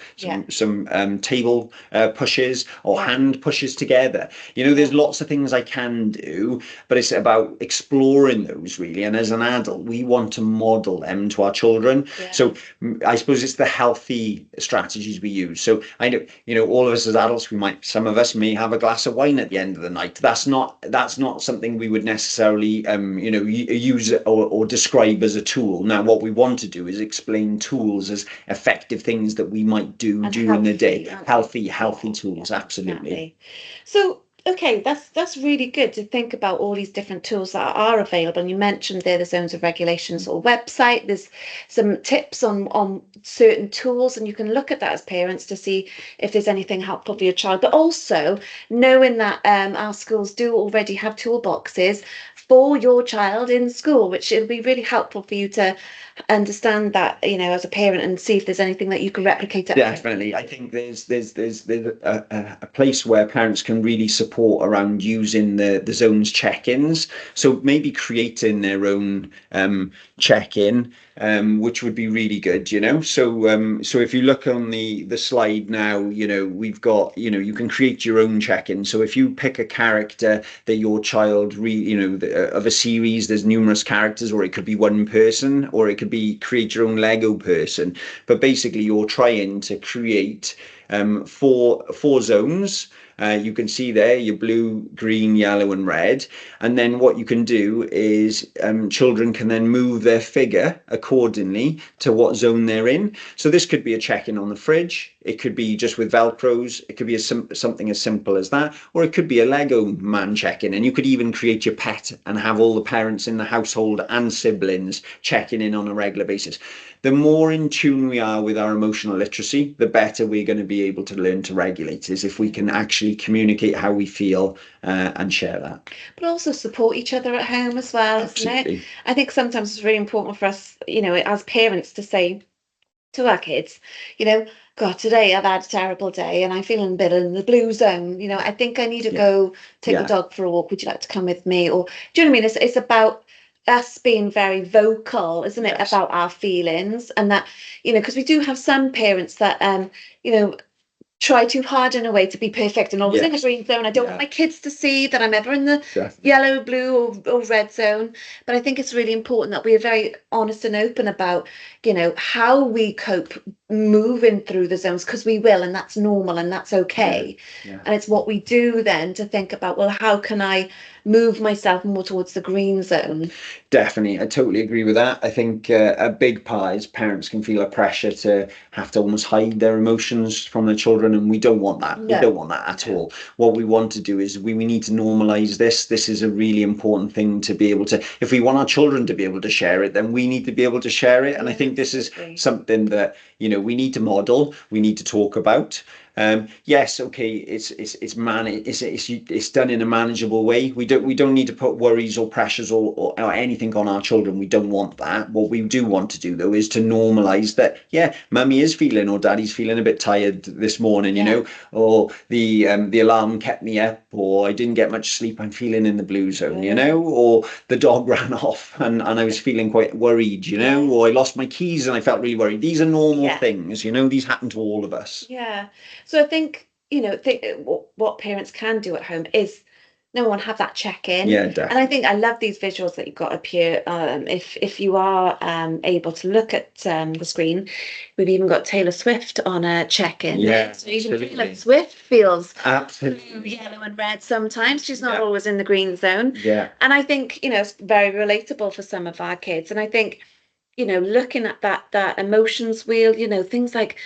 some table pushes, or hand pushes together. There's lots of things I can do, but it's about exploring those, really. And as an adult, we want to model them to our children. So I suppose it's the healthy strategies we use. So I know, all of us as adults, some of us may have a glass of wine at the end of the night. That's not something we would necessarily use or describe as a tool. Now, what we want to do is explain tools as effective things that we might do during the day. Healthy tools, absolutely. So okay, that's really good to think about all these different tools that are available. And you mentioned there the Zones of Regulations or website. There's some tips on certain tools, and you can look at that as parents to see if there's anything helpful for your child. But also knowing that our schools do already have toolboxes for your child in school, which it'll be really helpful for you to understand that, as a parent, and see if there's anything that you can replicate at home. Definitely. I think there's a place where parents can really support around using the zones check-ins. So maybe creating their own check-in, which would be really good, So if you look on the slide now, we've got, you can create your own check-in. So if you pick a character that your child of a series, there's numerous characters, or it could be one person, or it could be create your own Lego person. But basically, you're trying to create four zones You can see there your blue, green, yellow, and red. And then what you can do is children can then move their figure accordingly to what zone they're in. So this could be a check-in on the fridge. It could be just with Velcros. It could be something as simple as that, or it could be a Lego man check-in. And you could even create your pet and have all the parents in the household and siblings checking in on a regular basis. The more in tune we are with our emotional literacy, the better we're going to be able to learn to regulate, is if we can actually communicate how we feel and share that. But also support each other at home as well, Absolutely. isn't it? I think sometimes it's really important for us, as parents to say to our kids, God, today I've had a terrible day and I'm feeling a bit in the blue zone. I think I need to go take the dog for a walk. Would you like to come with me? Or do you know what I mean? It's about us being very vocal, isn't it, about our feelings, and that, because we do have some parents that try too hard in a way to be perfect and always in the green zone. I don't want my kids to see that I'm ever in the yellow, blue, or red zone. But I think it's really important that we are very honest and open about, how we cope moving through the zones, because we will, and that's normal and that's okay. And it's what we do then to think about, well, how can I move myself more towards the green zone? Definitely, I totally agree with that. I think a big part is parents can feel a pressure to have to almost hide their emotions from their children, and we don't want that. We don't want that at all. What we want to do is we need to normalize this. This is a really important thing to be able to, if we want our children to be able to share it, then we need to be able to share it. And I think this is something that, we need to model, we need to talk about. Yes, okay, it's done in a manageable way. We don't need to put worries or pressures or anything on our children. We don't want that. What we do want to do though is to normalize that. Yeah, mummy is feeling, or daddy's feeling a bit tired this morning, or the alarm kept me up, or I didn't get much sleep. I'm feeling in the blue zone, or the dog ran off and I was feeling quite worried, or I lost my keys and I felt really worried. These are normal things, these happen to all of us. Yeah. So I think, what parents can do at home is, number one, have that check-in. Yeah, definitely. And I think I love these visuals that you've got up here. If you are able to look at the screen, we've even got Taylor Swift on a check-in. Yeah, so even Taylor Swift feels absolutely blue, yellow, and red sometimes. She's not always in the green zone. Yeah. And I think, it's very relatable for some of our kids. And I think, looking at that emotions wheel, things like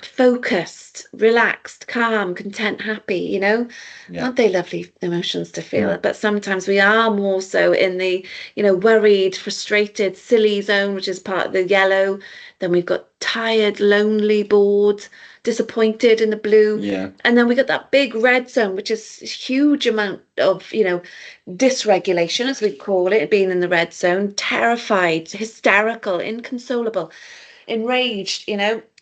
focused, relaxed, calm, content, happy, aren't they lovely emotions to feel? But sometimes we are more so in the, worried, frustrated, silly zone, which is part of the yellow. Then we've got tired, lonely, bored, disappointed in the blue. And then we got that big red zone, which is a huge amount of, dysregulation, as we call it, being in the red zone, terrified, hysterical, inconsolable, enraged.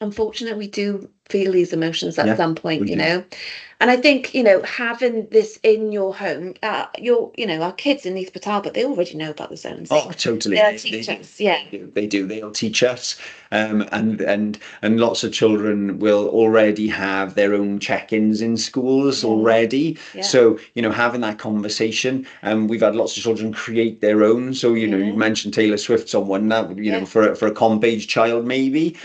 Unfortunately, we do feel these emotions at some point, and I think, having this in your home, our kids in East Batal, but they already know about the zones. Oh, totally. They'll teach us. They do. They'll teach us. And lots of children will already have their own check-ins in schools already. So, having that conversation, we've had lots of children create their own. So, you mentioned Taylor Swift's on one, that would, for a comp age child, maybe,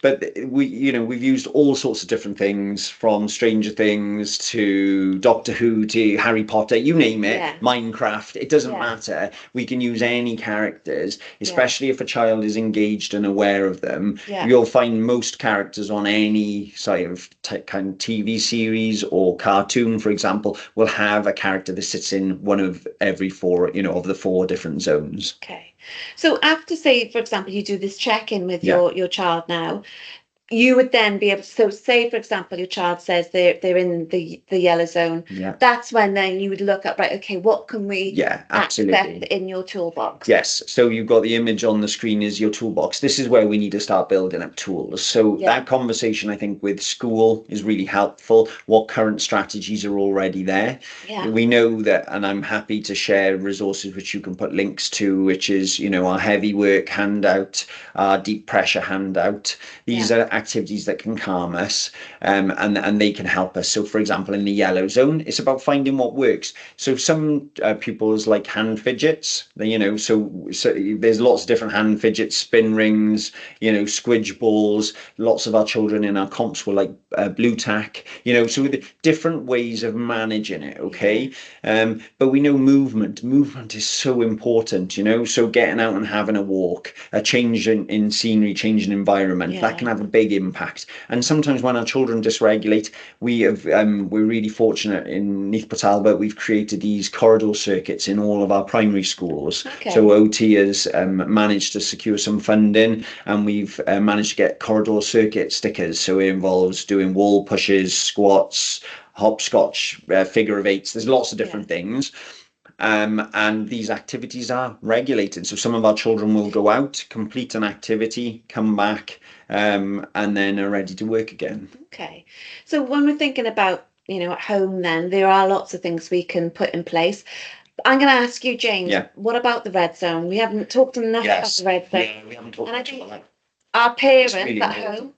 but we've used all sorts of different things, from Stranger Things to Doctor Who to Harry Potter, you name it, Minecraft, it doesn't matter. We can use any characters, especially if a child is engaged and aware of them. You'll find most characters on any sort of kind of TV series or cartoon, for example, will have a character that sits in one of every four, of the four different zones. Okay. So after, say, for example, you do this check-in with your child now, you would then be able to, so say, for example, your child says they're in the yellow zone. That's when then you would look at, right, okay, what can we access in your toolbox? Yes. So you've got the image on the screen is your toolbox. This is where we need to start building up tools. So that conversation, I think, with school is really helpful. What current strategies are already there? We know that, and I'm happy to share resources which you can put links to, which is, our heavy work handout, our deep pressure handout. These are activities that can calm us, and they can help us. So, for example, in the yellow zone, it's about finding what works. So some pupils like hand fidgets, so there's lots of different hand fidgets, spin rings, squidge balls. Lots of our children in our comps were like blue tack, so with different ways of managing it, okay? But we know movement is so important, so getting out and having a walk, a change in scenery, change in environment, that can have a big impact. And sometimes when our children dysregulate, we're really fortunate in Neath Patalba, we've created these corridor circuits in all of our primary schools. So OT has managed to secure some funding, and we've managed to get corridor circuit stickers. So it involves doing wall pushes, squats, hopscotch, figure of eights. There's lots of different things. And these activities are regulated. So some of our children will go out, complete an activity, come back, and then are ready to work again. Okay. So when we're thinking about, at home, then there are lots of things we can put in place. I'm going to ask you, James, what about the red zone? We haven't talked enough about the red zone. Yeah, we haven't talked much about that. Our parents really at home,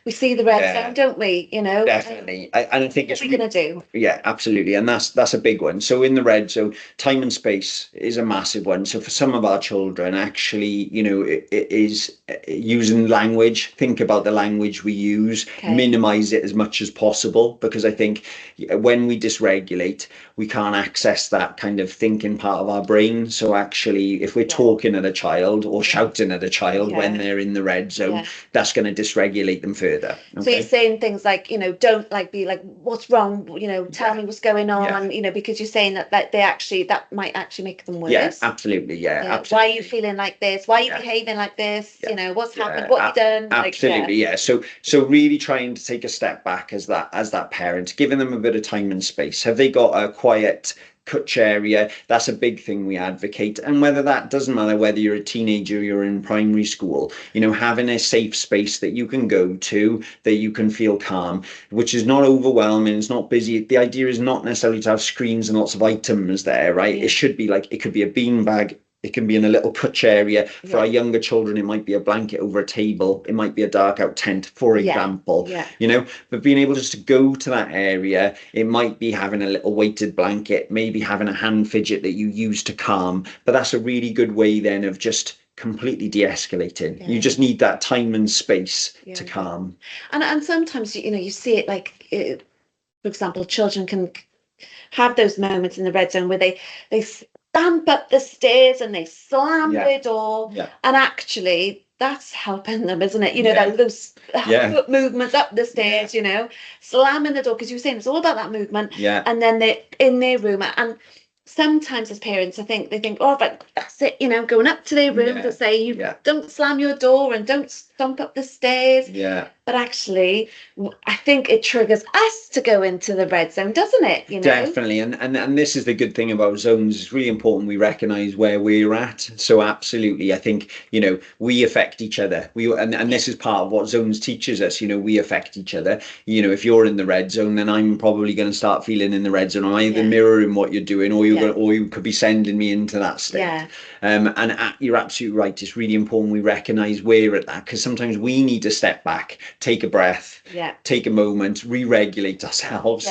we see the red zone, don't we? Definitely. And I think what are we going to do? Yeah, absolutely. And that's a big one. So in the red zone, time and space is a massive one. So for some of our children, actually, it is using language. Think about the language we use, minimize it as much as possible, because I think when we dysregulate, we can't access that kind of thinking part of our brain. So actually, if we're talking at a child or shouting at a child when they're in the red zone, that's going to dysregulate them further. Okay? So you're saying things like, don't be like, what's wrong? Tell me what's going on. Because you're saying that that might actually make them worse. Yeah, absolutely. Absolutely. Why are you feeling like this? Why are you behaving like this? What's happened? What have you done? Absolutely. So really trying to take a step back as that parent, giving them a bit of time and space. Have they got a quiet cutch area? That's a big thing we advocate. And whether that doesn't matter whether you're a teenager or you're in primary school, having a safe space that you can go to, that you can feel calm, which is not overwhelming, it's not busy. The idea is not necessarily to have screens and lots of items there, right? It should be like, it could be a beanbag. It can be in a little cutch area. For our younger children, it might be a blanket over a table. It might be a dark out tent, for example. But being able just to go to that area, it might be having a little weighted blanket, maybe having a hand fidget that you use to calm. But that's a really good way then of just completely de-escalating. You just need that time and space to calm. And sometimes, you see it like, for example, children can have those moments in the red zone where they stamp up the stairs and they slam the door, and actually that's helping them, isn't it? Those foot movements up the stairs, slamming the door, because you were saying it's all about that movement, and then they're in their room, and sometimes as parents, I think they think, oh, but that's it, going up to their room to say, you don't slam your door and don't stomp up the stairs. But actually, I think it triggers us to go into the red zone, doesn't it? Definitely. And this is the good thing about zones. It's really important we recognize where we're at. So absolutely, I think, we affect each other. And this is part of what zones teaches us. We affect each other. If you're in the red zone, then I'm probably going to start feeling in the red zone. I'm either mirroring what you're doing, or you could be sending me into that state. And you're absolutely right. It's really important we recognize we're at that, because sometimes we need to step back, take a breath, take a moment, re-regulate ourselves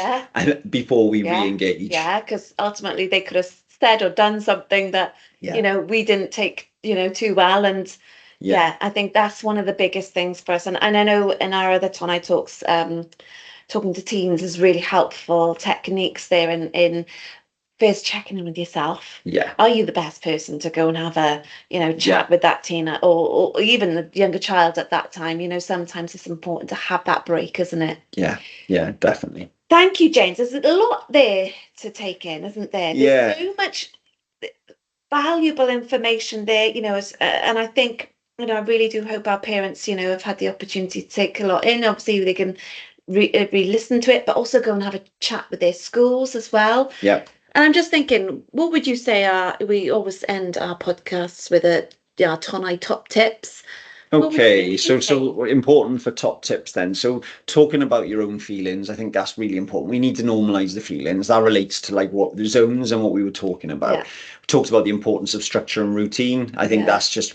before we re-engage. Because ultimately they could have said or done something that we didn't take too well, and I think that's one of the biggest things for us. And I know in our other Tonight Talks, talking to teens is really helpful techniques there in first checking in with yourself. Are you the best person to go and have a chat with that teen, or even the younger child at that time? Sometimes it's important to have that break, isn't it? Yeah, definitely. Thank you, James. There's a lot there to take in, isn't there? There's so much valuable information there, and I think, I really do hope our parents, have had the opportunity to take a lot in. Obviously, they can re-listen to it, but also go and have a chat with their schools as well. And I'm just thinking, what would you say we always end our podcasts with our Tonai top tips? What would Okay, you so say? important for top tips then. So talking about your own feelings, I think that's really important. We need to normalize the feelings. That relates to like what the zones and what we were talking about. Yeah, We talked about the importance of structure and routine. I think yeah, that's just,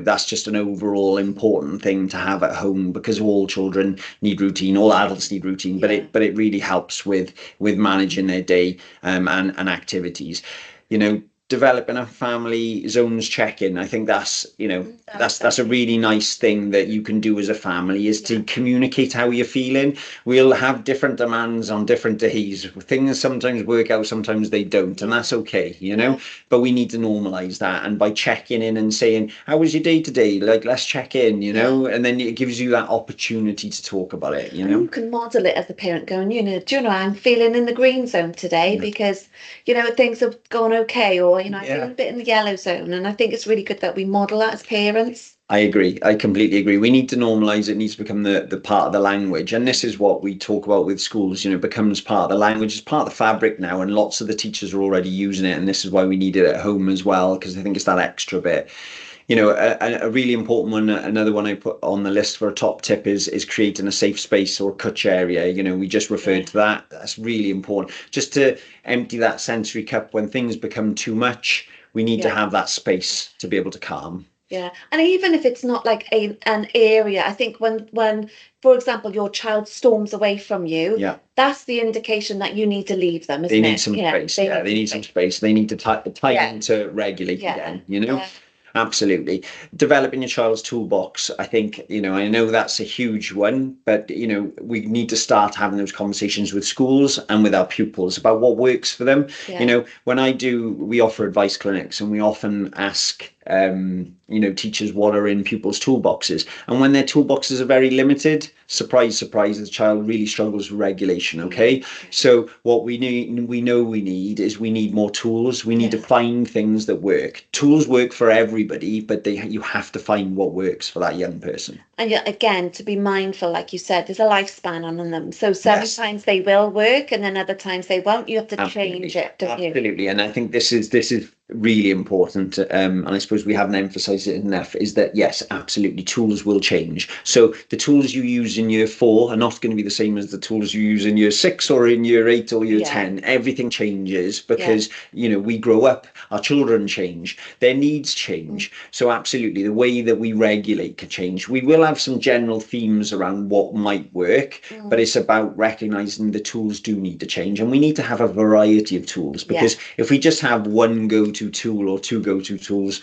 that's just an overall important thing to have at home because all children need routine, all adults need routine, but yeah. it really helps with managing their day and activities. You know, developing a family zones check-in. I think that's, I like that's that. a really nice thing that you can do as a family is Yeah, to communicate how you're feeling. We'll have different demands on different days. Things sometimes work out, sometimes they don't, and yeah, that's okay, yeah. but we need to normalize that. And by checking in and saying, how was your day today? Like, let's check in, Yeah. and then it gives you that opportunity to talk about it. And you can model it as a parent going, do you know, I'm feeling in the green zone today Yeah. because, things have gone okay, or, I'm feeling Yeah. a bit in the yellow zone. And I think it's really good that we model that as parents. I agree. I completely agree. We need to normalize it. It needs to become the part of the language. And this is what we talk about with schools, becomes part of the language. It's part of the fabric now. And lots of the teachers are already using it. And this is why we need it at home as well, because I think it's that extra bit. A really important one, another one I put on the list for a top tip is creating a safe space or kutch area. We just Yeah. referred to that. That's really important. Just to empty that sensory cup when things become too much, we need to Yeah. have that space to be able to calm. Yeah. And even if it's not like an area, I think when, for example, your child storms away from you, Yeah. that's the indication that you need to leave them, They isn't need it? some Yeah. space. They Yeah, need they some need some space. space. They need to Yeah. time to regulate Yeah. again. Yeah. Absolutely. Developing your child's toolbox. I think, I know that's a huge one, but, we need to start having those conversations with schools and with our pupils about what works for them. Yeah. We offer advice clinics and we often ask, teachers what are in pupils' toolboxes. And when their toolboxes are very limited, surprise, surprise, the child really struggles with regulation. Okay. So what we need is we need more tools. We need to Yeah. find things that work. Tools work for everybody, but you have to find what works for that young person. And yet again, to be mindful, like you said, there's a lifespan on them. So Yes. sometimes they will work and then other times they won't. You have to change Absolutely, it, don't you? absolutely, and I think this is really important. And I suppose we haven't emphasised it enough. Is that yes, absolutely, tools will change. So the tools you use in year 4 are not going to be the same as the tools you use in year 6 or in year 8 or year Yeah. 10. Everything changes Yeah. because we grow up, our children change, their needs Mm. change. So absolutely, the way that we regulate can change. We will have some general themes around what might work, but Mm. it's about recognizing the tools do need to change and we need to have a variety of tools Yeah. because if we just have one go-to tool or two go-to tools,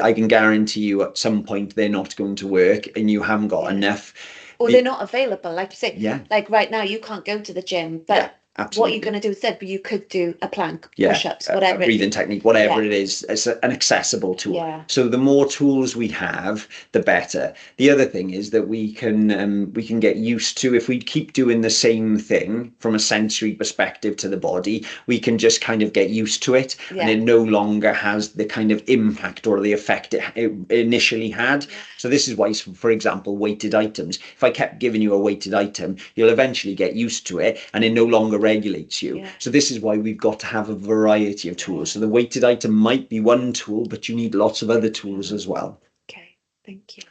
I can guarantee you at some point they're not going to work and you haven't got Yeah. enough. Or they're not available. Like you say, Yeah, like right now, you can't go to the gym, yeah, but what are you absolutely. going to do instead? But you could do a plank, Yeah, push-ups, a whatever it's. breathing technique, whatever Yeah. it is, it's an accessible tool. Yeah. So the more tools we have, the better. The other thing is that we can get used to if we keep doing the same thing from a sensory perspective to the body, we can just kind of get used to it, and Yeah. it no longer has the kind of impact or the effect it initially had. Yeah. So this is why, for example, weighted items. If I kept giving you a weighted item, you'll eventually get used to it, and it no longer regulates you. Yeah. So this is why we've got to have a variety of tools. So the weighted item might be one tool, but you need lots of other tools as well. Okay. Thank you.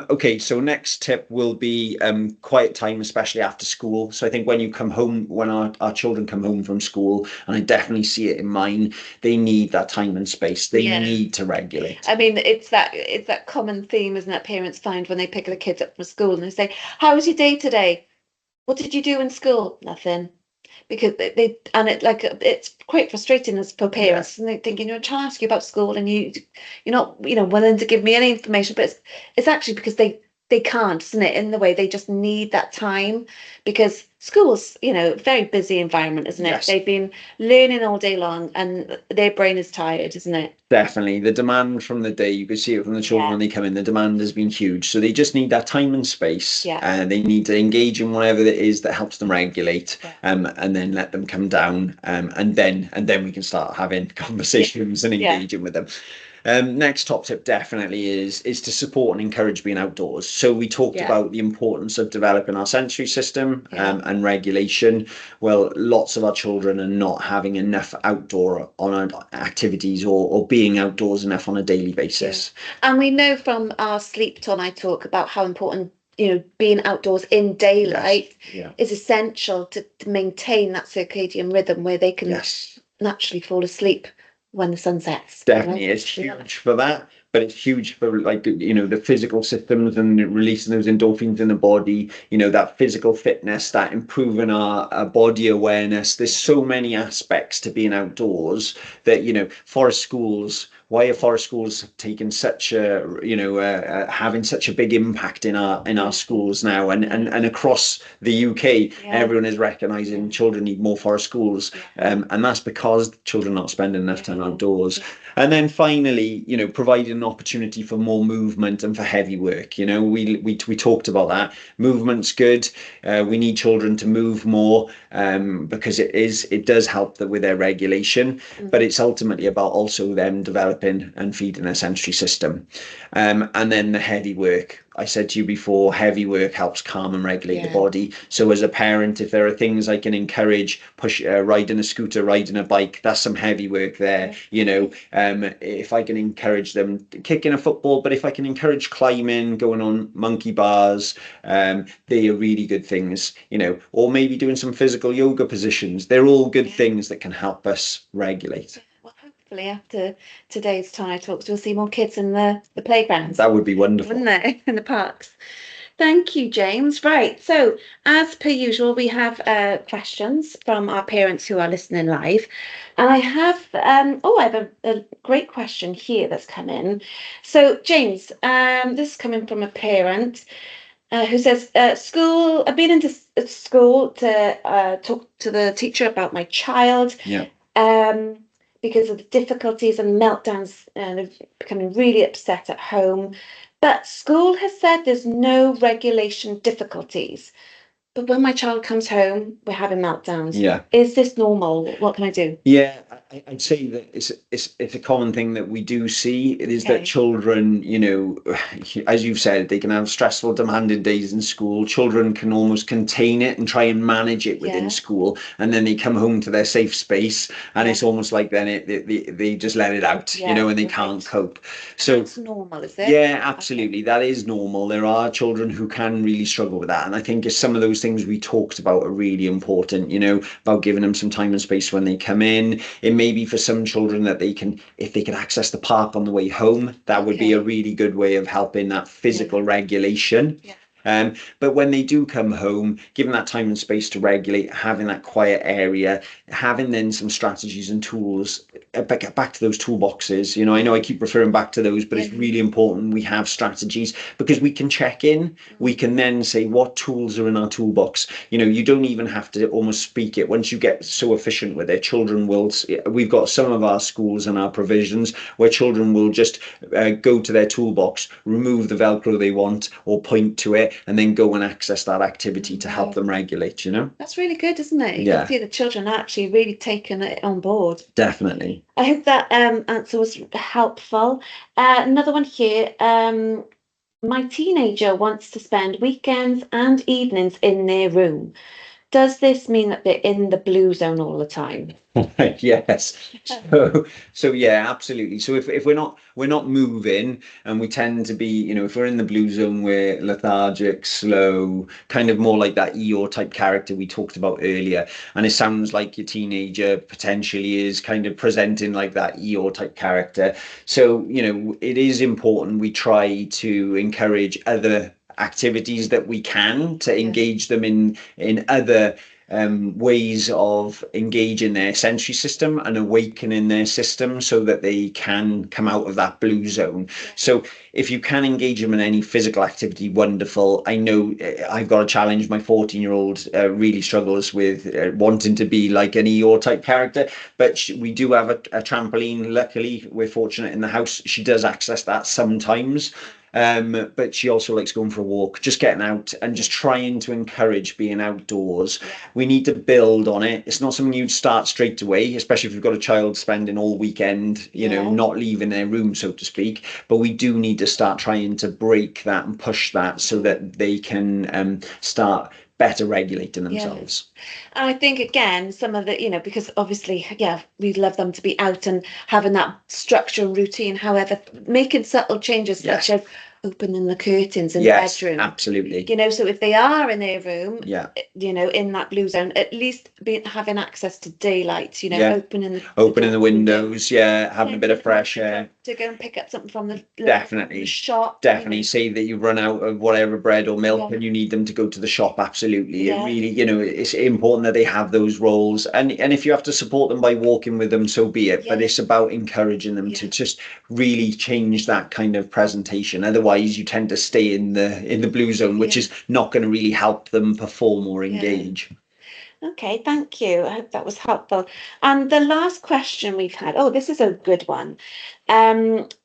Okay, so next tip will be quiet time, especially after school. So I think when you come home, when our children come home from school, and I definitely see it in mine, they need that time and space. They Yeah. need to regulate. I mean, it's that common theme, isn't it? Parents find when they pick their kids up from school and they say, "How was your day today? What did you do in school?" Nothing. Because they and it's quite frustrating as for Yeah. parents, and they thinking, I'm trying to ask you about school and you're not, willing to give me any information, but it's actually because they can't, isn't it? In the way they just need that time because school's, very busy environment, isn't it? Yes. They've been learning all day long and their brain is tired, isn't it? Definitely. The demand from the day, you can see it from the children Yeah. when they come in, the demand has been huge. So they just need that time and space. Yeah. And they need to engage in whatever it is that helps them regulate, Yeah. and then let them come down. And then we can start having conversations and Yeah. engaging with them. Next top tip definitely is to support and encourage being outdoors. So we talked about the importance of developing our sensory system and regulation. Well, lots of our children are not having enough outdoor on activities or being outdoors enough on a daily basis. And we know from our sleep tonight talk about how important, being outdoors in daylight is essential to maintain that circadian rhythm where they can naturally fall asleep when the sun sets. Definitely, it's huge for that, but it's huge for the physical systems and releasing those endorphins in the body, that physical fitness, that improving our body awareness. There's so many aspects to being outdoors that, forest schools, why are forest schools taking such having such a big impact in our schools now, and across the UK, everyone is recognizing children need more forest schools, and that's because children are not spending enough time outdoors. And then finally, providing an opportunity for more movement and for heavy work. We talked about that. Movement's good. We need children to move more because it does help with their regulation, but it's ultimately about also them developing and feeding their sensory system. And then the heavy work. I said to you before, heavy work helps calm and regulate the body. So as a parent, if there are things I can encourage, riding a scooter, riding a bike, that's some heavy work there. If I can encourage them kicking a football, but if I can encourage climbing, going on monkey bars, they are really good things, or maybe doing some physical yoga positions. They're all good things that can help us regulate. Hopefully after today's Tonight Talks, we'll see more kids in the playgrounds. That would be wonderful. Wouldn't it? In the parks. Thank you, James. Right. So as per usual, we have questions from our parents who are listening live. And I have a great question here that's come in. So James, this is coming from a parent who says, I've been into school to talk to the teacher about my child. Because of the difficulties and meltdowns, and they're becoming really upset at home. But school has said there's no regulation difficulties. But when my child comes home, we're having meltdowns. Is this normal? What can I do? I'd say that it's a common thing that we do see. It is that children, as you've said, they can have stressful, demanding days in school. Children can almost contain it and try and manage it within school, and then they come home to their safe space, and it's almost like then they just let it out, and they can't cope. So that's normal, is it? Yeah, absolutely. That is normal. There are children who can really struggle with that, and I think some of those things we talked about are really important, about giving them some time and space when they come in. It may be for some children that if they can access the park on the way home, that would be a really good way of helping that physical regulation. But when they do come home, given that time and space to regulate, having that quiet area, having then some strategies and tools, back to those toolboxes. I know I keep referring back to those, but it's really important we have strategies, because we can check in. We can then say what tools are in our toolbox. You don't even have to almost speak it. Once you get so efficient with it, children will. We've got some of our schools and our provisions where children will just go to their toolbox, remove the Velcro they want, or point to it, and then go and access that activity to help them regulate. That's really good, isn't it? You can see the children are actually really taking it on board. Definitely. I hope that answer was helpful. Another one here. My teenager wants to spend weekends and evenings in their room. Does this mean that they're in the blue zone all the time? Yes. So yeah, absolutely. So if we're not moving, and we tend to be, if we're in the blue zone, we're lethargic, slow, kind of more like that Eeyore type character we talked about earlier. And it sounds like your teenager potentially is kind of presenting like that Eeyore type character. So, it is important we try to encourage other activities that we can to engage them in other ways of engaging their sensory system and awakening their system so that they can come out of that blue zone. So if you can engage them in any physical activity, wonderful. I know I've got a challenge. My 14-year-old really struggles with wanting to be like an Eeyore type character, but we do have a trampoline. Luckily, we're fortunate in the house. She does access that sometimes. but she also likes going for a walk, just getting out and just trying to encourage being outdoors. We need to build on it. It's not something you'd start straight away, especially if you've got a child spending all weekend, not leaving their room, so to speak. But we do need to start trying to break that and push that so that they can start better regulating themselves. And I think, again, some of the, because obviously, we'd love them to be out and having that structure and routine. However, making subtle changes such as opening the curtains in the bedroom. Absolutely. So if they are in their room, in that blue zone, at least having access to daylight, opening the windows, having a bit of fresh air. To go and pick up something from the shop. Definitely. Say that you run out of whatever bread or milk and you need them to go to the shop. Absolutely. It really, it's important that they have those roles. And if you have to support them by walking with them, so be it. But it's about encouraging them to just really change that kind of presentation. Otherwise, you tend to stay in the blue zone, which is not going to really help them perform or engage. Okay, thank you. I hope that was helpful. And the last question we've had, this is a good one.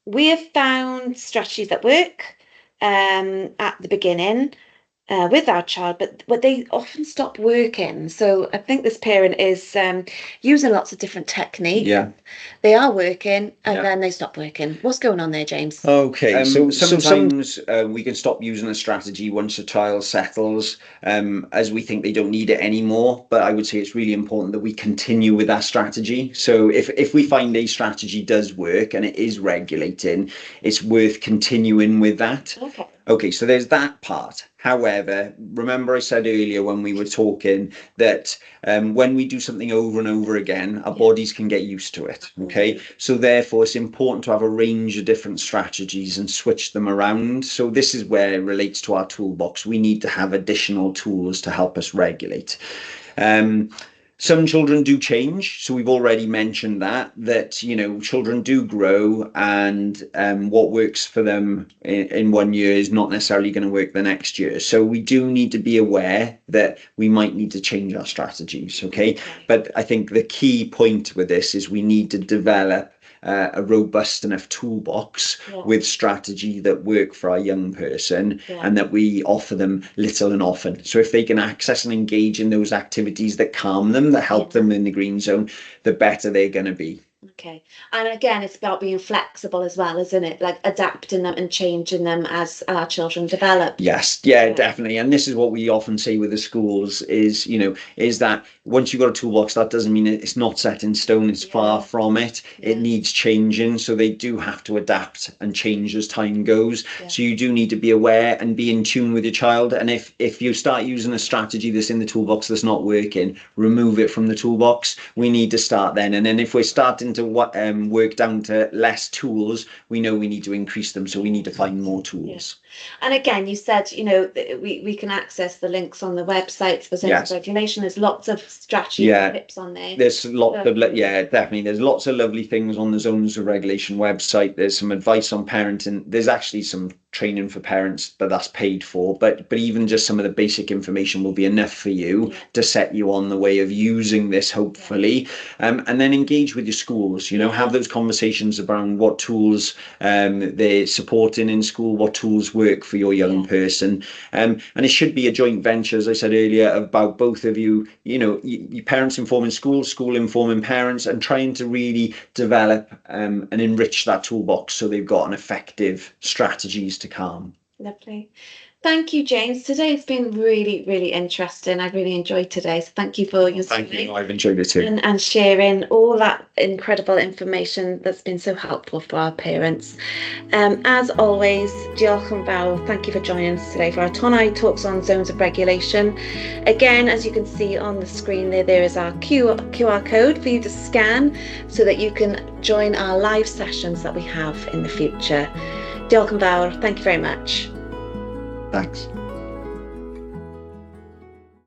We have found strategies that work at the beginning with our child, but they often stop working. So I think this parent is using lots of different techniques. They are working and then they stop working. What's going on there, James? Okay, so sometimes we can stop using a strategy once a child settles, as we think they don't need it anymore. But I would say it's really important that we continue with that strategy. So if we find a strategy does work and it is regulating, it's worth continuing with that. Okay, so there's that part. However, remember I said earlier when we were talking that when we do something over and over again, our bodies can get used to it. Okay, so therefore it's important to have a range of different strategies and switch them around. So this is where it relates to our toolbox. We need to have additional tools to help us regulate. Some children do change. So we've already mentioned that children do grow, and what works for them in 1 year is not necessarily going to work the next year. So we do need to be aware that we might need to change our strategies. Okay. But I think the key point with this is we need to develop a robust enough toolbox with strategy that work for our young person and that we offer them little and often. So if they can access and engage in those activities that calm them, that help them in the green zone, the better they're going to be. Okay. And again, it's about being flexible as well, isn't it? Like adapting them and changing them as our children develop. Yes, definitely. And this is what we often say with the schools is that once you've got a toolbox, that doesn't mean it's not set in stone. It's far from it. It needs changing. So they do have to adapt and change as time goes. So you do need to be aware and be in tune with your child. And if you start using a strategy that's in the toolbox that's not working, remove it from the toolbox. We need to start then. And then if we're starting to work down to less tools, we know we need to increase them, so we need to find more tools. And again, you said we can access the links on the website for zones of regulation. There's lots of strategies and tips on there. There's lots of definitely. There's lots of lovely things on the zones of regulation website. There's some advice on parenting. There's actually some training for parents, but that's paid for. But even just some of the basic information will be enough for you to set you on the way of using this, hopefully. And then engage with your schools. Have those conversations around what tools they're supporting in school, what tools work for your young person. And it should be a joint venture, as I said earlier, about both of you, your parents informing school, school informing parents, and trying to really develop and enrich that toolbox so they've got an effective strategies to calm. Lovely. Thank you, James. Today has been really, really interesting. I've really enjoyed today. So thank you for your Thank you. I've enjoyed it too. And sharing all that incredible information that's been so helpful for our parents. As always, diolch yn fawr. Thank you for joining us today for our Tonight Talks on Zones of Regulation. Again, as you can see on the screen there is our QR code for you to scan so that you can join our live sessions that we have in the future. Diolch yn fawr. Thank you very much. Thanks.